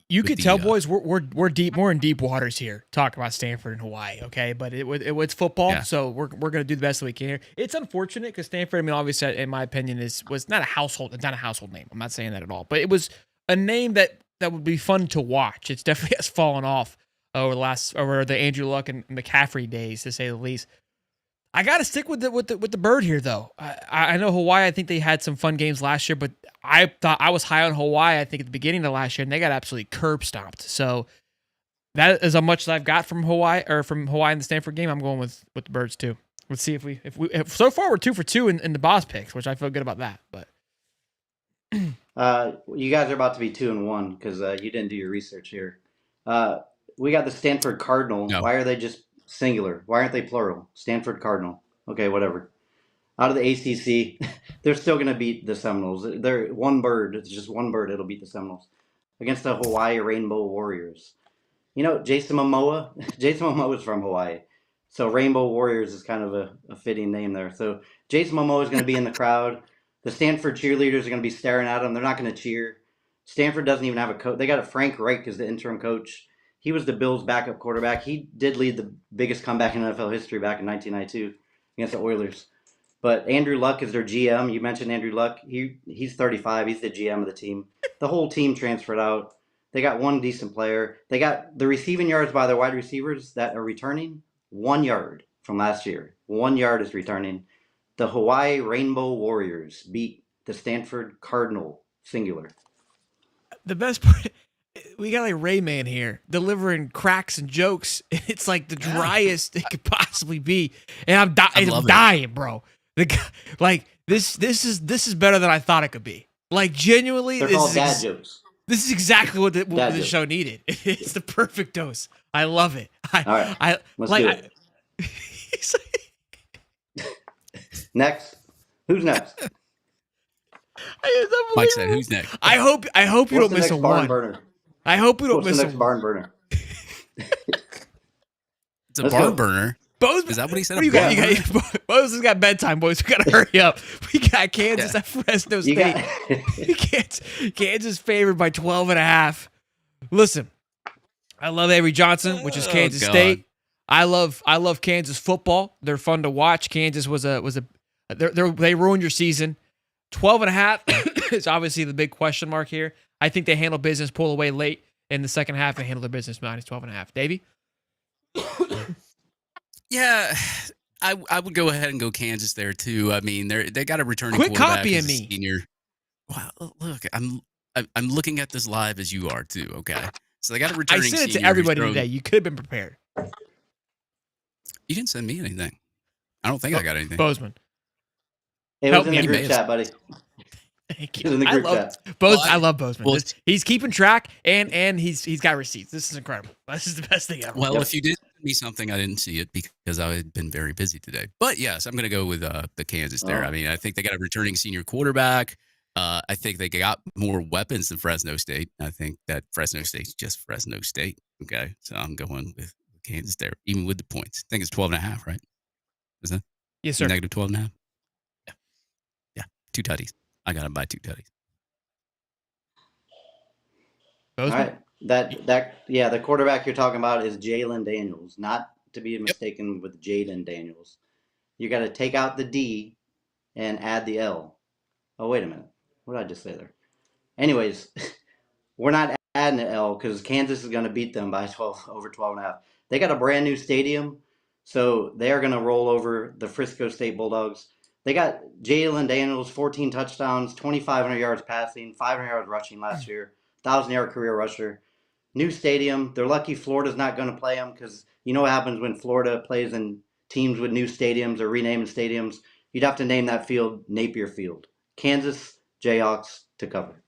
You could tell, boys, we're in deep waters here. Talk about Stanford and Hawaii, okay? But it's football, so we're going to do the best that we can here. It's unfortunate because Stanford, I mean, obviously, in my opinion, was not a household. It's not a household name. I'm not saying that at all, but it was a name that would be fun to watch. It's definitely has fallen off over the Andrew Luck and McCaffrey days, to say the least. I got to stick with the bird here, though. I know Hawaii. I think they had some fun games last year, but I thought I was high on Hawaii. I think at the beginning of last year, and they got absolutely curb stomped. So that is how much that I've got from Hawaii in the Stanford game. I'm going with the birds too. Let's see if so far we're 2 for 2 in the boss picks, which I feel good about that. But you guys are about to be 2-1 because you didn't do your research here. We got the Stanford Cardinal. No. Why are they just singular? Why aren't they plural? Stanford Cardinal. Okay, whatever. Out of the ACC, they're still going to beat the Seminoles. They're one bird. It's just one bird. It'll beat the Seminoles against the Hawaii Rainbow Warriors. You know, Jason Momoa. Jason Momoa is from Hawaii, so Rainbow Warriors is kind of a fitting name there. So Jason Momoa is going to be in the crowd. The Stanford cheerleaders are going to be staring at him. They're not going to cheer. Stanford doesn't even have a coach. They got a Frank Reich as the interim coach. He was the Bills' backup quarterback. He did lead the biggest comeback in NFL history back in 1992 against the Oilers. But Andrew Luck is their GM. You mentioned Andrew Luck. He's 35. He's the GM of the team. The whole team transferred out. They got one decent player. They got the receiving yards by their wide receivers that are returning 1 yard from last year. 1 yard is returning. The Hawaii Rainbow Warriors beat the Stanford Cardinal singular. the best part, we got like Rayman here delivering cracks and jokes. It's like the driest it could possibly be, and I'm dying, bro. The guy, like this is better than I thought it could be. Like genuinely, They're called dad jokes. This is exactly what the show needed. It's the perfect dose. I love it. All right, let's do it. Next, who's next? Mike said, "Who's next?" I hope you don't miss a one. Burner? I hope you don't miss the a next barn burner. It's a barn burner. Bozeman, is that what he said? What do you got? Bozeman's got bedtime, boys. We gotta hurry up. We got Kansas at Fresno State. Kansas favored by 12.5. Listen, I love Avery Johnson, which is Kansas State. I love Kansas football. They're fun to watch. Kansas they ruined your season. 12.5 is obviously the big question mark here. I think they handle business, pull away late in the second half, and handle their business minus 12.5. Davey? Yeah, I would go ahead and go Kansas there too. I mean, they got a returning quarterback. Quit copying me. Senior. Wow, look, I'm looking at this live as you are too. Okay, so they got a returning. I sent it senior to everybody today. You could have been prepared. You didn't send me anything. I don't think I got anything. Bozeman. It was in the group chat, buddy. Thank you. I love Bozeman. Well, he's keeping track and he's got receipts. This is incredible. This is the best thing ever. Well, if you did send me something, I didn't see it because I had been very busy today. But yes, I'm going to go with the Kansas there. I mean, I think they got a returning senior quarterback. I think they got more weapons than Fresno State. I think that Fresno State's just Fresno State. Okay, so I'm going with Kansas there, even with the points. I think it's 12.5, right? Is that? Yes, sir. Negative 12.5. Yeah, 2 tutties. I got to buy 2 tutties. All right. The quarterback you're talking about is Jalen Daniels, not to be mistaken with Jaden Daniels. You got to take out the D and add the L. Oh, wait a minute. What did I just say there? Anyways, we're not adding an L because Kansas is going to beat them by over 12.5. They got a brand new stadium, so they are going to roll over the Frisco State Bulldogs. They got Jalen Daniels, 14 touchdowns, 2,500 yards passing, 500 yards rushing last year, 1,000-yard career rusher. New stadium. They're lucky Florida's not going to play them because you know what happens when Florida plays in teams with new stadiums or renaming stadiums. You'd have to name that field Napier Field. Kansas Jayhawks to cover.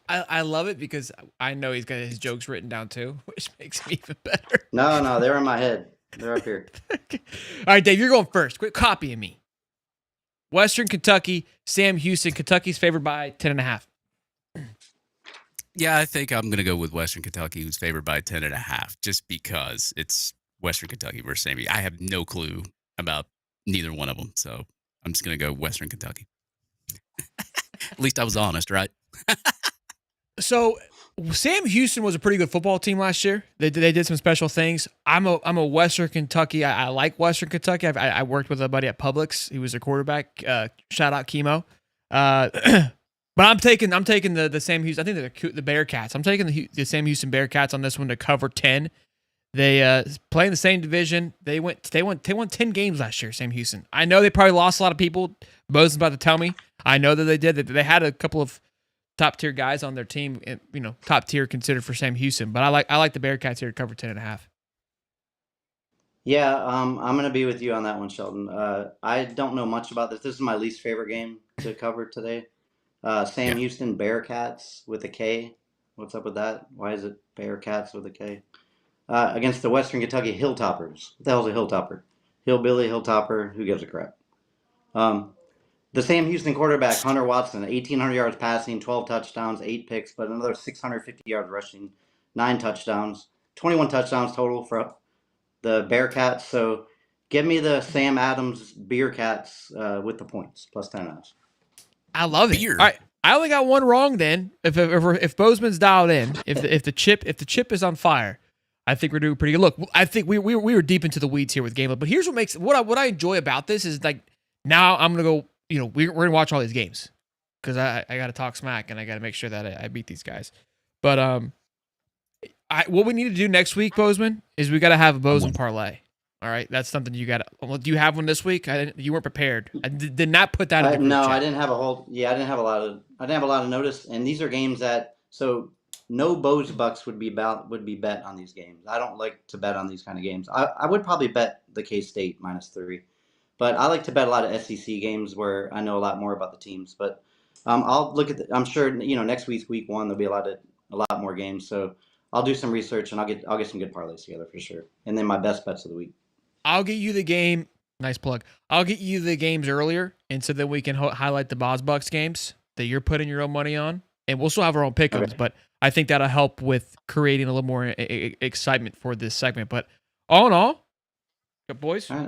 I love it because I know he's got his jokes written down too, which makes me even better. No, they're in my head. They're up here. All right, Dave, you're going first. Quit copying me. Western Kentucky, Sam Houston. Kentucky's favored by 10.5. Yeah, I think I'm going to go with Western Kentucky, who's favored by 10.5, just because it's Western Kentucky versus Sammy. I have no clue about neither one of them, so I'm just going to go Western Kentucky. At least I was honest, right? So Sam Houston was a pretty good football team last year. They did some special things. I'm a Western Kentucky. I like Western Kentucky. I worked with a buddy at Publix. He was a quarterback. Shout out Chemo. But I'm taking the Sam Houston. I think they're the Bearcats. I'm taking the Sam Houston Bearcats on this one to cover 10. They play in the same division. They won 10 games last year, Sam Houston. I know they probably lost a lot of people. Bo's about to tell me. I know that they did. They had a couple of top tier guys on their team, and top tier considered for Sam Houston. But I like the Bearcats here to cover 10.5. Yeah, I'm going to be with you on that one, Sheldon. I don't know much about this. This is my least favorite game to cover today. Sam Houston Bearcats with a K. What's up with that? Why is it Bearcats with a K? Against the Western Kentucky Hilltoppers. What the hell's a Hilltopper? Hillbilly, Hilltopper, who gives a crap? The Sam Houston quarterback, Hunter Watson, 1,800 yards passing, 12 touchdowns, 8 picks, but another 650 yards rushing, 9 touchdowns, 21 touchdowns total for the Bearcats. So give me the Sam Adams Bearcats with the points, plus 10.5. I love it. All right, I only got one wrong then. If Bozeman's dialed in, if the chip is on fire, I think we're doing pretty good. Look, I think we were deep into the weeds here with game, but here's what I enjoy about this is like now I'm gonna go. We're gonna watch all these games because I got to talk smack and I got to make sure that I beat these guys. But what we need to do next week, Bozeman, is we got to have a Bozeman parlay. All right, that's something you got. Do you have one this week? You weren't prepared. I did not put that in the group chat. I didn't have a whole. Yeah, I didn't have a lot of notice. And these are games that no Boz Bucks would be bet on these games. I don't like to bet on these kind of games. I would probably bet the K-State -3, but I like to bet a lot of SEC games where I know a lot more about the teams. But I'll look at. I'm sure next week's week 1 there'll be a lot more games. So I'll do some research and I'll get some good parlays together for sure. And then my best bets of the week. I'll get you the game. Nice plug. I'll get you the games earlier, and so then we can highlight the Boz Bucks games that you're putting your own money on, and we'll still have our own pick'ems. Okay. But I think that'll help with creating a little more excitement for this segment. But all in all, good boys. All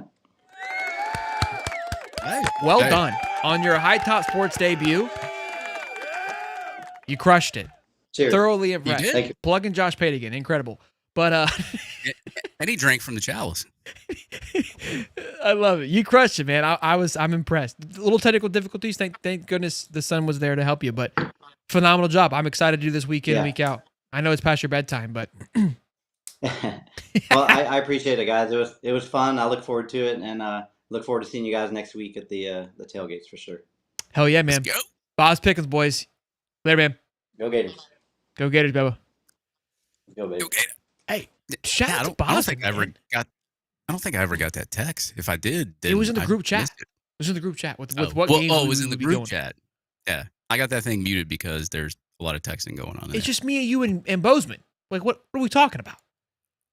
right. Well done on your High Top Sports debut. You crushed it. Cheers. Thoroughly impressed. You did? Plugging Josh Pate again, incredible. But and he drank from the chalice. I love it. You crushed it, man. I'm impressed. A little technical difficulties. Thank goodness the sun was there to help you. But phenomenal job. I'm excited to do this week in and week out. I know it's past your bedtime, but well, I appreciate it, guys. It was fun. I look forward to it, and look forward to seeing you guys next week at the tailgates for sure. Hell yeah, man. Let's go. Boz Pickens, boys. Later, man. Go Gators. Go Gators, Bubba. Go Gators. Hey, shout out to Boz. I don't think I ever got that text. If I did, then it was in the group chat. It was in the group chat with what games. Oh, it was in the group chat. Yeah, I got that thing muted because there's a lot of texting going on there. It's just me and you and Bozeman. Like, what are we talking about?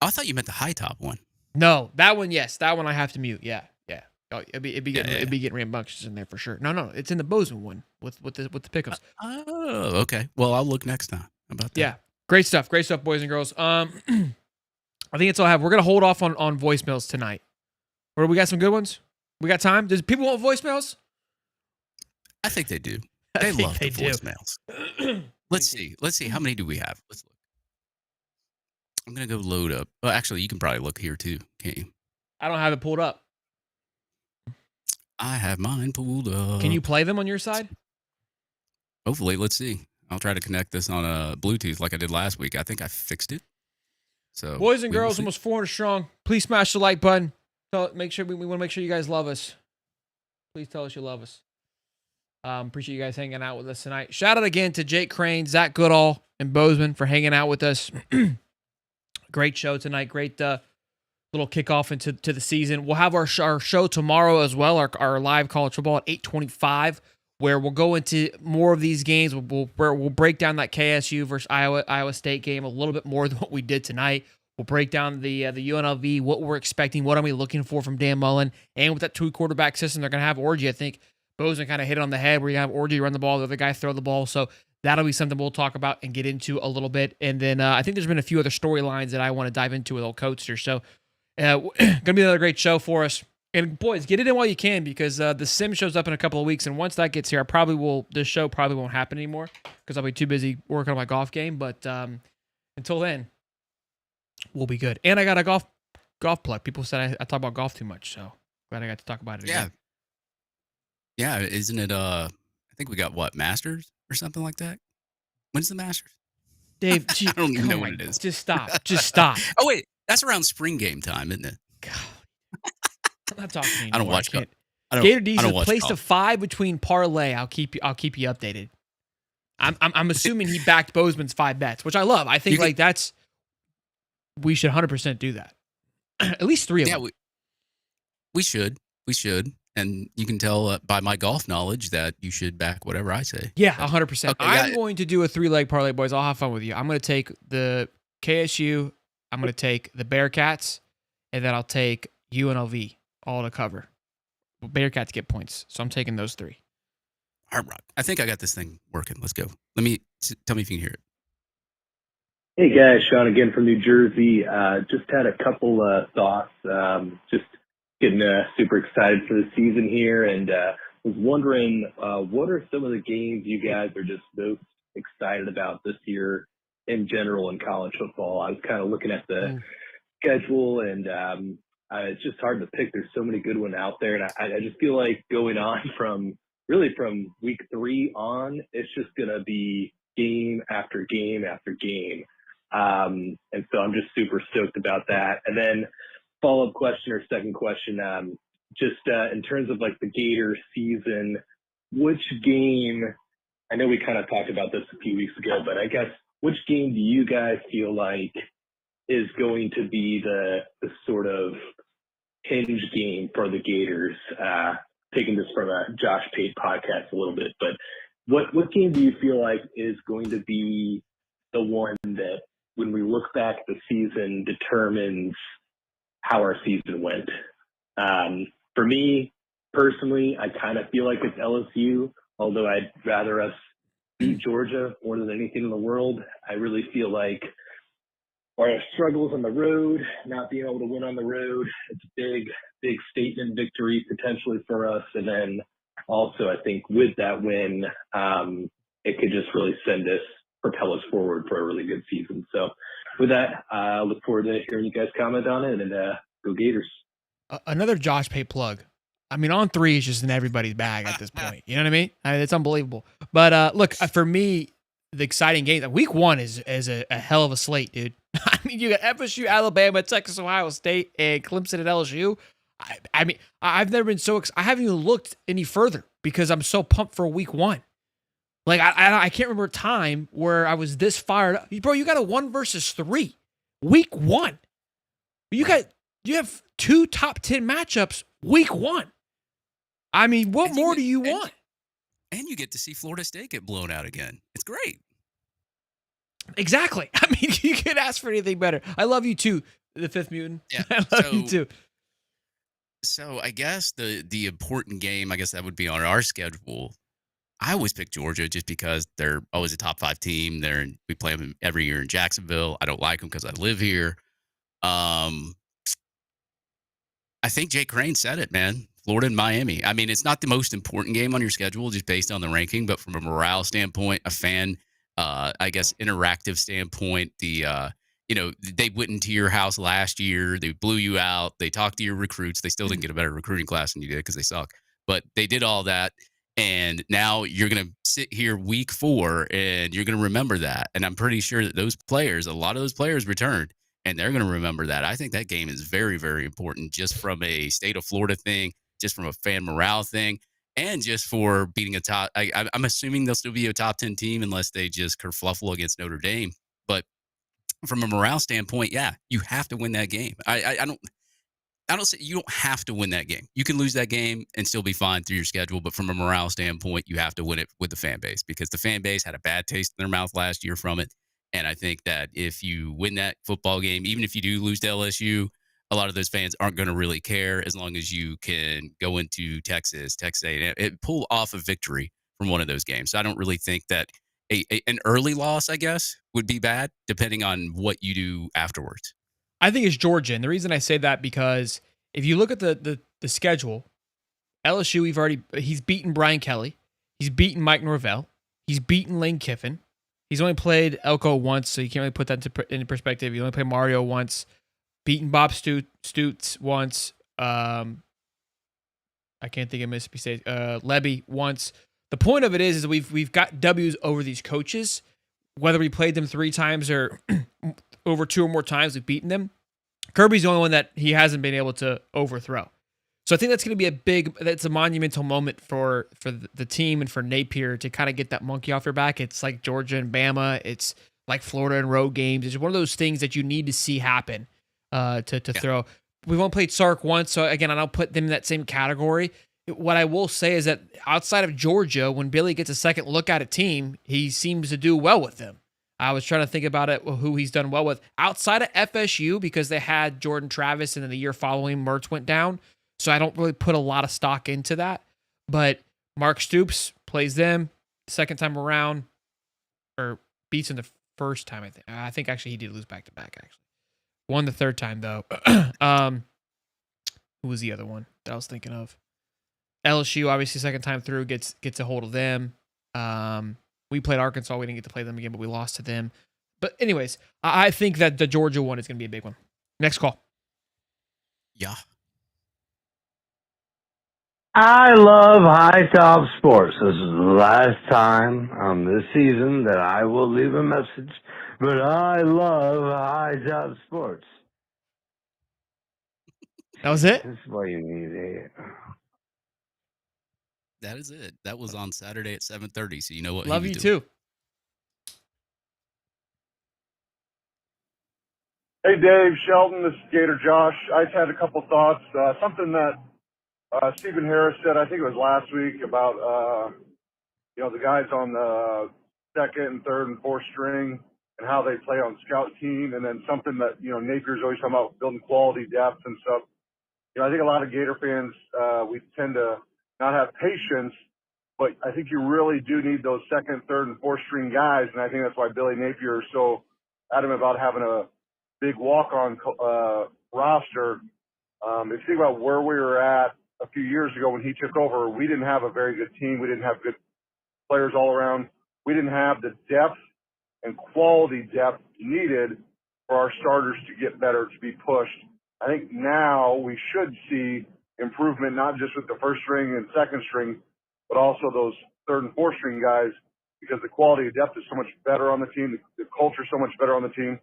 I thought you meant the high top one. No, that one. Yes, that one I have to mute. Yeah. Oh, it'd be getting rambunctious in there for sure. No, it's in the Bozeman one with the pickups. Oh, okay. Well, I'll look next time. How about that? Yeah, great stuff, boys and girls. I think it's all I have. We're gonna hold off on voicemails tonight. Or we got some good ones. We got time. Does people want voicemails? I think they do. They love the voicemails. Let's see. How many do we have? Let's look. I'm gonna go load up. Well, actually, you can probably look here too, can't you? I don't have it pulled up. I have mine pulled up. Can you play them on your side? Hopefully. Let's see. I'll try to connect this on a Bluetooth like I did last week. I think I fixed it. So, boys and girls, almost 400 strong. Please smash the like button. We want to make sure you guys love us. Please tell us you love us. Appreciate you guys hanging out with us tonight. Shout out again to Jake Crain, Zack Goodall, and Bozeman for hanging out with us. Great show tonight. Great little kickoff into the season. We'll have our show tomorrow as well, our live college football at 8:25, where we'll go into more of these games. We'll break down that KSU versus Iowa State game a little bit more than what we did tonight. We'll break down the UNLV, what we're expecting, what are we looking for from Dan Mullen, and with that 2-quarterback system, they're going to have Orgy. I think Bozeman kind of hit it on the head where you have Orgy run the ball, the other guy throw the ball. So that'll be something we'll talk about and get into a little bit. And then I think there's been a few other storylines that I want to dive into with old Coaster. So going to be another great show for us. And boys, get it in while you can because the sim shows up in a couple of weeks. And once that gets here, this show probably won't happen anymore because I'll be too busy working on my golf game. But until then, we'll be good. And I got a golf plug. People said I talk about golf too much. So glad I got to talk about it again. Yeah, isn't it? I think we got Masters or something like that. When's the Masters? Dave, I don't even know when it is. Just stop. Just stop. Oh wait, That's around spring game time, isn't it? God, I'm not talking anymore. I don't watch. can't. I Gator D's I is don't watch placed golf. a 5 between parlay. I'll keep you updated. I'm assuming he backed Bozeman's 5 bets, which I love. I think we should 100% do that. At least 3 of them. We should. And you can tell by my golf knowledge that you should back whatever I say. Yeah, 100%. Okay, I'm going to do a 3-leg parlay, boys. I'll have fun with you. I'm going to take the KSU. I'm going to take the Bearcats, and then I'll take UNLV all to cover. Bearcats get points, so I'm taking those 3. All right, I think I got this thing working. Let's go. Tell me if you can hear it. Hey guys, Sean again from New Jersey. Just had a couple thoughts. Just getting super excited for the season here, and was wondering what are some of the games you guys are just most excited about this year in general in college football? I was kind of looking at the schedule, and it's just hard to pick. There's so many good ones out there, and I just feel like going on from week 3 on, it's just gonna be game after game after game. And so I'm just super stoked about that. And then follow-up question or second question, just in terms of like the Gator season, which game, I know we kind of talked about this a few weeks ago, but I guess which game do you guys feel like is going to be the sort of hinge game for the Gators? Taking this from a Josh Pate podcast a little bit, but what game do you feel like is going to be the one that, when we look back at the season, determines how our season went? For me, personally, I kind of feel like it's LSU, although I'd rather us beat Georgia more than anything in the world. I really feel like our struggles on the road, not being able to win on the road, it's a big statement victory potentially for us. And then also, I think with that win, it could just really propel us forward for a really good season. So with that, I look forward to hearing you guys comment on it, and go Gators. Another Josh Pate plug. I mean, On 3 is just in everybody's bag at this point. You know what I mean? It's unbelievable. But look, for me, the exciting game, week 1 is a hell of a slate, dude. I mean, you got FSU, Alabama, Texas, Ohio State, and Clemson at LSU. I mean, I've never been so excited. I haven't even looked any further because I'm so pumped for week 1. Like, I can't remember a time where I was this fired up. Bro, you got a 1 versus 3. Week 1. You have 2 top 10 matchups week 1. I mean, what more do you want? And you get to see Florida State get blown out again. It's great. Exactly. I mean, you could ask for anything better. I love you too, the Fifth Mutant. Yeah, I love you too. So I guess the important game, I guess that would be on our schedule. I always pick Georgia just because they're always a top 5 team. We play them every year in Jacksonville. I don't like them because I live here. I think Jay Crain said it, man. Florida and Miami. I mean, it's not the most important game on your schedule just based on the ranking, but from a morale standpoint, a fan, I guess, interactive standpoint, they went into your house last year. They blew you out. They talked to your recruits. They still didn't get a better recruiting class than you did because they suck. But they did all that. And now you're going to sit here week 4 and you're going to remember that. And I'm pretty sure that a lot of those players returned and they're going to remember that. I think that game is very, very important just from a state of Florida thing, just from a fan morale thing, and just for beating a top. I'm assuming they'll still be a top 10 team unless they just kerfluffle against Notre Dame. But from a morale standpoint, yeah, you have to win that game. I don't say you don't have to win that game. You can lose that game and still be fine through your schedule. But from a morale standpoint, you have to win it with the fan base because the fan base had a bad taste in their mouth last year from it. And I think that if you win that football game, even if you do lose to LSU, a lot of those fans aren't going to really care as long as you can go into Texas A&M, and pull off a victory from one of those games. So I don't really think that an early loss, I guess, would be bad depending on what you do afterwards. I think it's Georgia. And the reason I say that because if you look at the schedule, LSU, he's beaten Brian Kelly. He's beaten Mike Norvell. He's beaten Lane Kiffin. He's only played Elko once, so you can't really put that into perspective. He only played Mario once. Beaten Bob Stoots once. I can't think of Mississippi State. Lebby once. The point of it is we've got W's over these coaches. Whether we played them 3 times or over 2 or more times, we've beaten them. Kirby's the only one that he hasn't been able to overthrow. So I think that's going to be that's a monumental moment for the team and for Napier to kind of get that monkey off your back. It's like Georgia and Bama. It's like Florida and road games. It's one of those things that you need to see happen to throw. We've only played Sark once, so again, I don't put them in that same category. What I will say is that outside of Georgia, when Billy gets a second look at a team, he seems to do well with them. I was trying to think about it, who he's done well with. Outside of FSU, because they had Jordan Travis, and then the year following, Mertz went down. So I don't really put a lot of stock into that. But Mark Stoops plays them second time around, or beats them the first time, I think. I think actually he did lose back-to-back, actually. Won the third time, though. Who was the other one that I was thinking of? LSU, obviously, second time through, gets a hold of them. We played Arkansas. We didn't get to play them again, but we lost to them. But anyways, I think that the Georgia one is going to be a big one. Next call. Yeah. I love High Top Sports. This is the last time on this season that I will leave a message, but I love High Top Sports. That was it? This is why you need it. That is it. That was on Saturday at 7:30, so you know what Love you too. Hey, Dave, Sheldon, this is Gator Josh. I just had a couple thoughts. Something that Stephen Harris said, I think it was last week, about the guys on the second and third and fourth string and how they play on scout team, and then something that Napier's always talking about, building quality depth and stuff. I think a lot of Gator fans, we tend to not have patience, but I think you really do need those second, third, and fourth string guys, and I think that's why Billy Napier is so adamant about having a big walk-on roster. If you think about where we were at a few years ago when he took over, we didn't have a very good team. We didn't have good players all around. We didn't have the depth and quality depth needed for our starters to get better, to be pushed. I think now we should see improvement, not just with the first string and second string, but also those third and fourth string guys, because the quality of depth is so much better on the team. The culture is so much better on the team.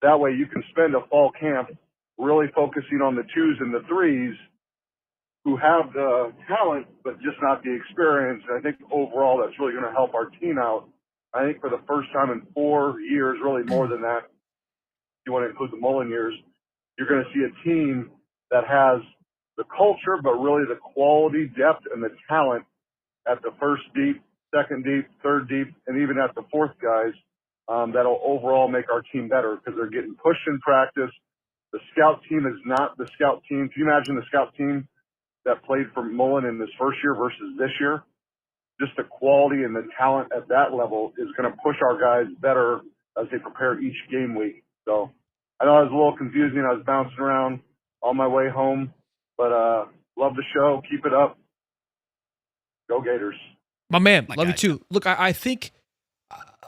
That way you can spend a fall camp really focusing on the twos and the threes who have the talent, but just not the experience. And I think overall that's really going to help our team out. I think for the first time in 4 years, really more than that, if you want to include the Mullen years, you're going to see a team that has the culture, but really the quality, depth, and the talent at the first deep, second deep, third deep, and even at the fourth guys, that'll overall make our team better because they're getting pushed in practice. The scout team is not the scout team. Can you imagine the scout team that played for Mullen in this first year versus this year? Just the quality and the talent at that level is going to push our guys better as they prepare each game week. So I know it was a little confusing. I was bouncing around on my way home, but love the show. Keep it up. Go Gators. My man, My love guy. you too. Look, I think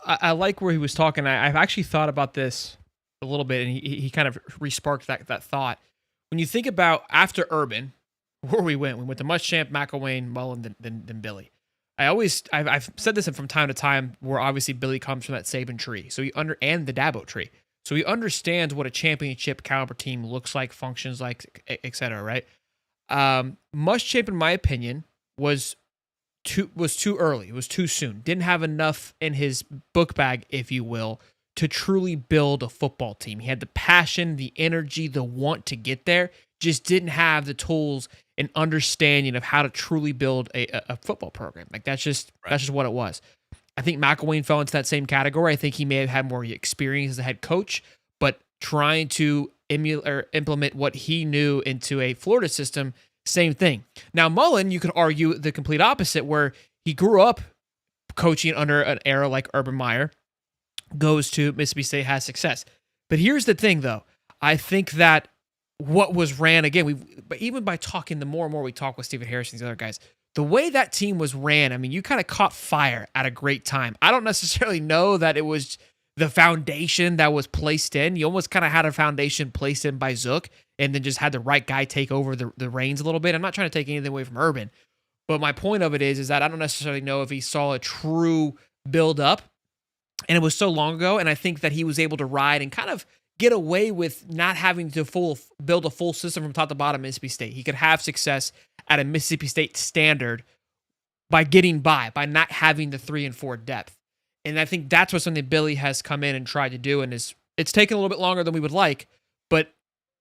I like where he was talking. I've actually thought about this a little bit, and he kind of re-sparked that thought. When you think about after Urban, where we went to Muschamp, McElwain, Mullen, then Billy. I've said this from time to time, where obviously Billy comes from that Saban tree, and the Dabo tree, so he understands what a championship caliber team looks like, functions like, etc. Right? Muschamp, in my opinion, was too early. It was too soon. Didn't have enough in his book bag, if you will, to truly build a football team. He had the passion, the energy, the want to get there. Just didn't have the tools and understanding of how to truly build a football program. Like that's just what it was. I think McElwain fell into that same category. I think he may have had more experience as a head coach, but trying to implement what he knew into a Florida system, same thing. Now Mullen, you could argue the complete opposite, where he grew up coaching under an era like Urban Meyer, goes to Mississippi State, has success. But here's the thing, though. I think that what was ran, again, but even by talking, the more and more we talk with Stephen Harris and these other guys, the way that team was ran, I mean, you kind of caught fire at a great time. I don't necessarily know that it was the foundation that was placed in. You almost kind of had a foundation placed in by Zook and then just had the right guy take over the reins a little bit. I'm not trying to take anything away from Urban, but my point of it is that I don't necessarily know if he saw a true build up, and it was so long ago, and I think that he was able to ride and kind of get away with not having to build a full system from top to bottom at Mississippi State. He could have success at a Mississippi State standard by getting by not having the 3 and 4 depth. And I think that's what something Billy has come in and tried to do, and it's taken a little bit longer than we would like, but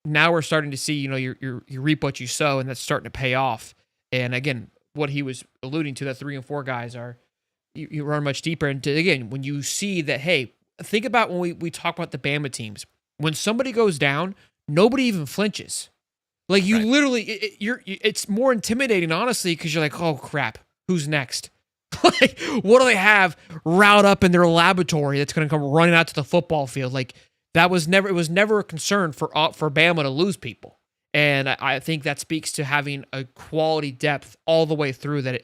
now we're starting to see, you reap what you sow, and that's starting to pay off. And again, what he was alluding to, that 3 and 4 guys are, you run much deeper. And again, when you see that, hey, think about when we talk about the Bama teams. When somebody goes down, nobody even flinches. Like you literally, it's more intimidating, honestly, because you're like, oh crap, who's next? Like, what do they have riled up in their laboratory that's going to come running out to the football field? Like it was never a concern for Bama to lose people. And I think that speaks to having a quality depth all the way through, that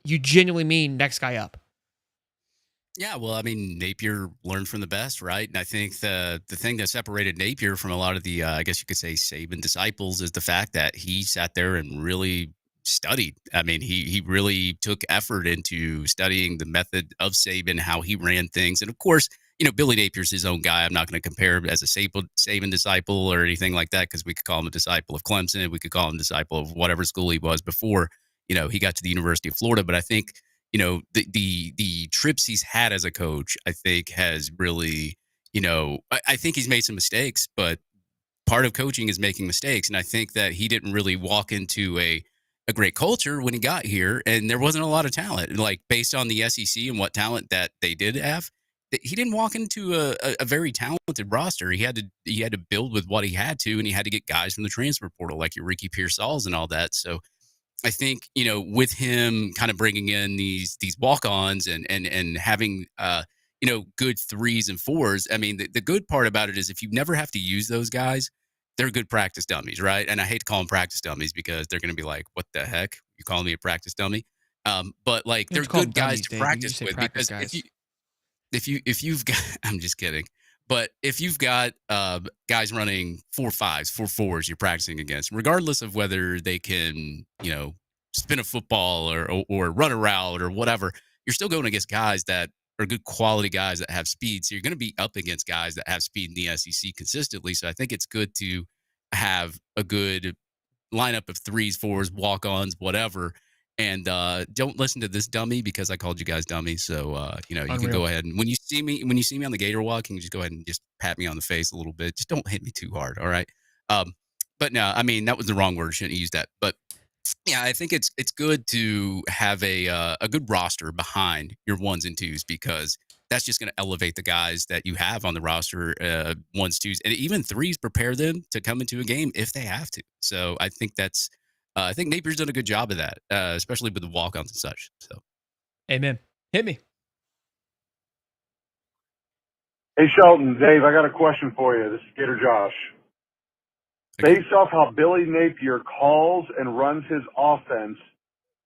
you genuinely mean next guy up. Yeah, well, I mean, Napier learned from the best, right? And I think the thing that separated Napier from a lot of the, I guess you could say, Saban disciples is the fact that he sat there and really studied. I mean, he really took effort into studying the method of Saban, how he ran things. And of course, Billy Napier's his own guy. I'm not going to compare him as a Saban disciple or anything like that, because we could call him a disciple of Clemson. We could call him a disciple of whatever school he was before, he got to the University of Florida. But I think, the trips he's had as a coach, I think has really, I think he's made some mistakes, but part of coaching is making mistakes. And I think that he didn't really walk into a great culture when he got here, and there wasn't a lot of talent. Like based on the SEC and what talent that they did have, he didn't walk into a very talented roster. He had to build with what he had to, and he had to get guys from the transfer portal like your Ricky Pearsalls and all that. So I think, with him kind of bringing in these walk-ons and having, good 3s and 4s. I mean, the good part about it is if you never have to use those guys, they're good practice dummies, right? And I hate to call them practice dummies because they're going to be like, what the heck? You calling me a practice dummy? But like, they're good guys to practice with, because if you've got, I'm just kidding. But if you've got guys running 4.5s, 4.4s, you're practicing against, regardless of whether they can, spin a football or run a route or whatever, you're still going against guys that are good quality guys that have speed. So you're going to be up against guys that have speed in the SEC consistently. So I think it's good to have a good lineup of 3s, 4s, walk-ons, whatever. And don't listen to this dummy because I called you guys dummies. So you can go ahead and when you see me on the Gator walk, you can just go ahead and just pat me on the face a little bit. Just don't hit me too hard, all right? But no, I mean that was the wrong word. Shouldn't use that. But yeah, I think it's good to have a good roster behind your 1s and 2s, because that's just going to elevate the guys that you have on the roster, 1s, 2s, and even 3s. Prepare them to come into a game if they have to. So I think that's. I think Napier's done a good job of that, especially with the walk-ons and such. So, amen. Hit me. Hey, Shelton, Dave, I got a question for you. This is Gator Josh. okay. Based off how Billy Napier calls and runs his offense,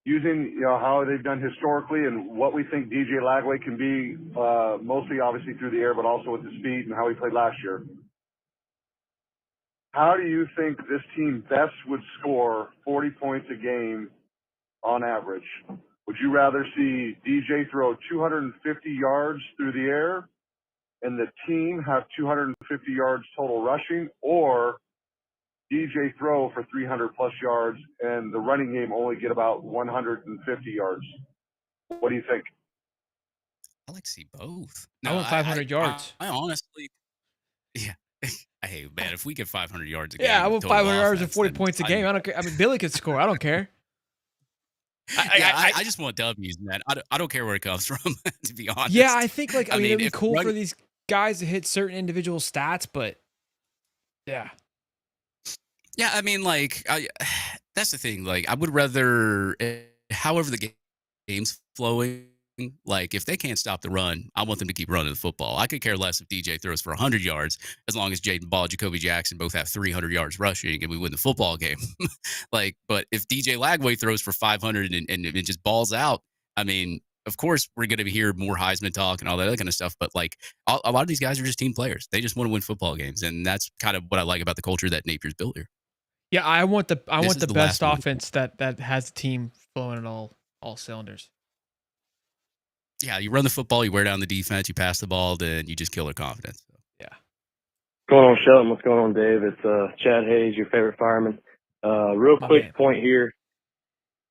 using how they've done historically and what we think DJ Lagway can be, mostly obviously through the air, but also with the speed and how he played last year. How do you think this team best would score 40 points a game on average? Would you rather see DJ throw 250 yards through the air and the team have 250 yards total rushing, or DJ throw for 300 plus yards and the running game only get about 150 yards? What do you think? I like to see both. I want 500 yards. I honestly, yeah. Hey, man, if we get 500 yards a game. Yeah, I want 500 yards and 40 points a game. I don't care. I mean, Billy could score. I don't care. I just want W's, man. I don't care where it comes from, to be honest. Yeah, I think, I mean, it'd be cool for these guys to hit certain individual stats, but yeah. Yeah, I mean, that's the thing. Like, I would rather, however the game's flowing, like, if they can't stop the run, I want them to keep running the football. I could care less if DJ throws for 100 yards, as long as Jaden Ball, Jacoby Jackson both have 300 yards rushing and we win the football game. But if DJ Lagway throws for 500 and it just balls out, I mean, of course, we're going to hear more Heisman talk and all that other kind of stuff. But a lot of these guys are just team players. They just want to win football games, and that's kind of what I like about the culture that Napier's built here. Yeah, I want the best offense that has the team flowing in all cylinders. Yeah, you run the football, you wear down the defense, you pass the ball, then you just kill their confidence. So. Yeah. What's going on, Shelton? What's going on, Dave? It's Chad Hayes, your favorite fireman. Real My quick man. point here.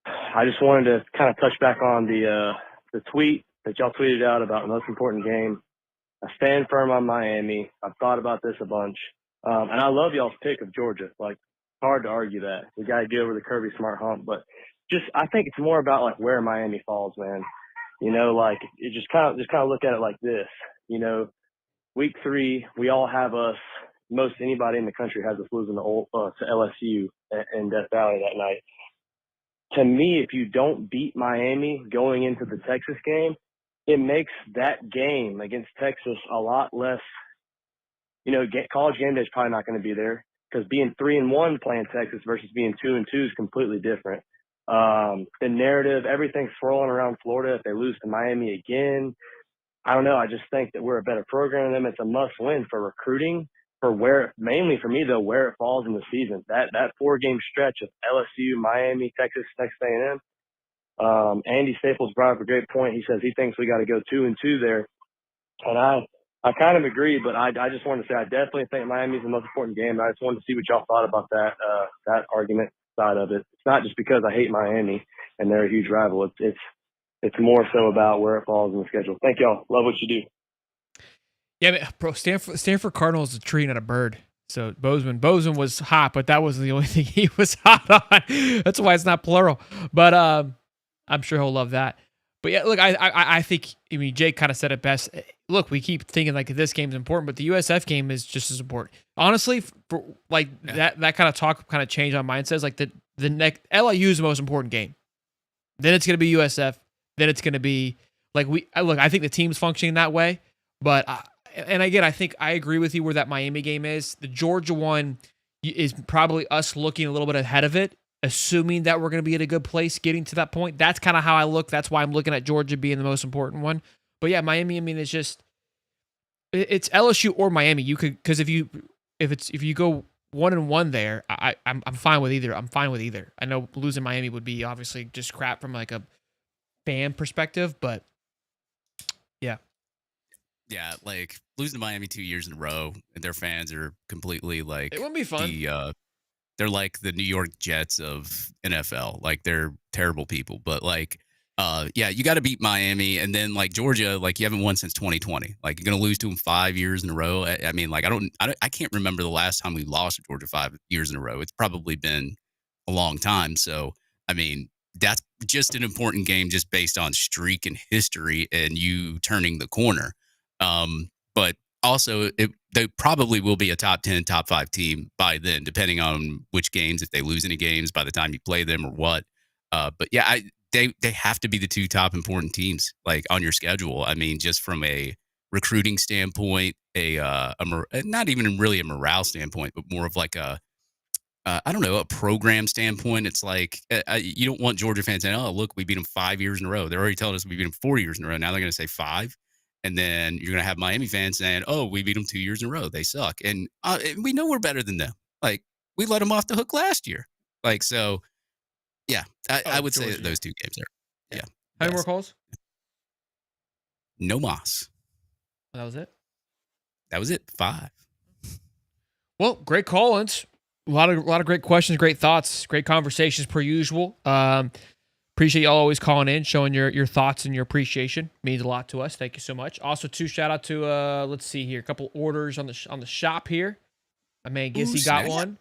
I just wanted to kind of touch back on the tweet that y'all tweeted out about the most important game. I stand firm on Miami. I've thought about this a bunch. And I love y'all's pick of Georgia. Like, hard to argue that. We got to get over the Kirby Smart hump. But I think it's more about, like, where Miami falls, man. You know, like, it just kind of look at it like this. You know, week 3, we all have us. Most anybody in the country has us losing to LSU in Death Valley that night. To me, if you don't beat Miami going into the Texas game, it makes that game against Texas a lot less, you know, college game day is probably not going to be there because being 3-1 playing Texas versus being 2-2 is completely different. The narrative, everything's swirling around Florida. If they lose to Miami again, I don't know. I just think that we're a better program than them. It's a must win for recruiting, mainly for me though, where it falls in the season. That 4-game stretch of LSU, Miami, Texas, Texas A&M. Andy Staples brought up a great point. He says he thinks we got to go 2-2 there, and I kind of agree. But I just wanted to say I definitely think Miami's the most important game. I just wanted to see what y'all thought about that argument side of it. It's not just because I hate Miami and they're a huge rival. It's more so about where it falls in the schedule. Thank y'all. Love what you do. Yeah, man, bro. Stanford Cardinal is a tree, not a bird. So Bozeman was hot, but that wasn't the only thing he was hot on. That's why it's not plural. But I'm sure he'll love that. But yeah, look, I think, I mean, Jake kind of said it best. Look, we keep thinking like this game's important, but the USF game is just as important. Honestly, for like that kind of talk kind of changed my mindset. Like the next LIU is the most important game. Then it's gonna be USF. Then it's gonna be like I think the team's functioning that way. But and again, I think I agree with you where that Miami game is. The Georgia one is probably us looking a little bit ahead of it, assuming that we're going to be at a good place getting to that point. That's kind of how I look. That's why I'm looking at Georgia being the most important one. But yeah, Miami, I mean, it's just, it's LSU or Miami. You could, because if you go 1-1 there, I'm fine with either. I'm fine with either. I know losing Miami would be obviously just crap from like a fan perspective, but yeah. Yeah, like losing to Miami 2 years in a row, and their fans are completely like It wouldn't be fun. They're like the New York Jets of NFL. Like they're terrible people, but like, yeah, you got to beat Miami, and then like Georgia, like you haven't won since 2020. Like you're gonna lose to them 5 years in a row. I mean, like I can't remember the last time we lost to Georgia 5 years in a row. It's probably been a long time. So I mean, that's just an important game just based on streak and history and you turning the corner. But also, they probably will be a top 10, top 5 team by then, depending on which games, if they lose any games by the time you play them or what. But yeah, they have to be the 2 top important teams like on your schedule. I mean, just from a recruiting standpoint, not even really a morale standpoint, but more of like I don't know, a program standpoint. It's like you don't want Georgia fans saying, "Oh, look, we beat them 5 years in a row." They're already telling us we beat them 4 years in a row. Now they're going to say 5. And then you're going to have Miami fans saying, "Oh, we beat them 2 years in a row. They suck." And we know we're better than them. Like, we let them off the hook last year. Like, so, yeah, I would say that those 2 games are, yeah. How many more calls? No mas. That was it? That was it. 5. Well, great call-ins. A lot of great questions, great thoughts, great conversations per usual. Appreciate y'all always calling in, showing your thoughts and your appreciation. Means a lot to us. Thank you so much. Also, too, shout out to let's see here, a couple orders on the shop here. My man Gissy got one.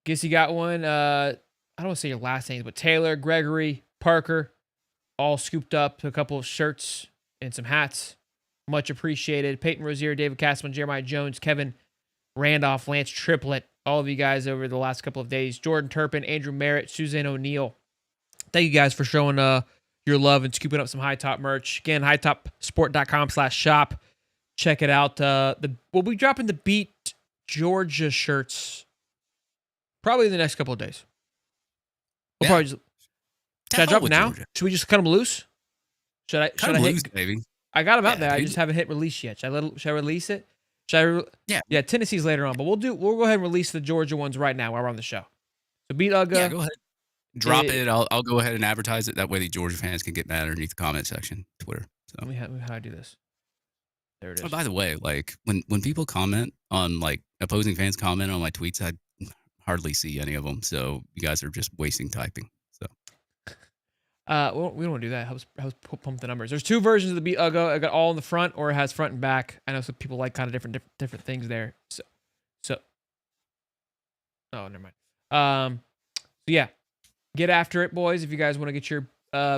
Gissy got one. I don't want to say your last names, but Taylor, Gregory, Parker, all scooped up. A couple of shirts and some hats. Much appreciated. Peyton Rozier, David Castleman, Jeremiah Jones, Kevin Randolph, Lance Triplett. All of you guys over the last couple of days. Jordan Turpin, Andrew Merritt, Suzanne O'Neill. Thank you guys for showing your love and scooping up some High Top merch. Again, hightopsport.com/shop. Check it out. We'll be dropping the Beat Georgia shirts probably in the next couple of days. We'll probably just, should I drop them now? Georgia. Should we just cut them loose? Should I loose, baby? I got them out there. I just haven't hit release yet. Should I release it? Yeah, Tennessee's later on, but we'll go ahead and release the Georgia ones right now while we're on the show. So Beat Ugga. Yeah, go ahead. Drop it. I'll go ahead and advertise it. That way the Georgia fans can get mad underneath the comment section, Twitter. So. How do I do this? There it is. Oh, by the way, like when people comment on like opposing fans comment on my tweets, I hardly see any of them. So you guys are just wasting typing. So well, we don't want to do that. Helps pump the numbers. There's 2 versions of the Beat Uggo. I got all in the front, or it has front and back. I know some people like kind of different things there. So oh, never mind. So yeah, get after it, boys. If you guys want to get your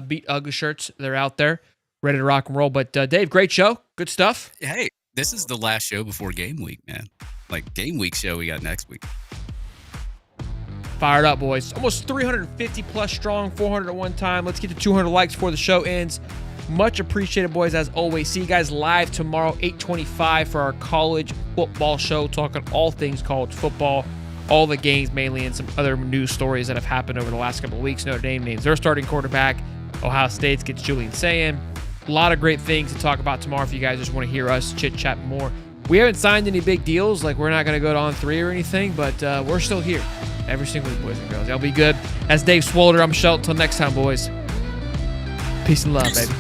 Beat Uggo shirts, they're out there, ready to rock and roll. But Dave, great show, good stuff. hey, this is the last show before game week, man. Like game week show we got next week. Fired up, boys. Almost 350 plus strong, 400 at one time. Let's get to 200 likes before the show ends. Much appreciated, boys, as always. See you guys live tomorrow, 8:25 for our college football show, talking all things college football, all the games mainly, and some other news stories that have happened over the last couple of weeks. Notre Dame names their starting quarterback. Ohio State gets Julian Sayin. A lot of great things to talk about tomorrow if you guys just want to hear us chit-chat more. We haven't signed any big deals. Like, we're not going to go to On 3 or anything, but we're still here every single week, boys and girls. Y'all be good. That's Dave Swolder. I'm Shelton. Until next time, boys. Peace and love, baby.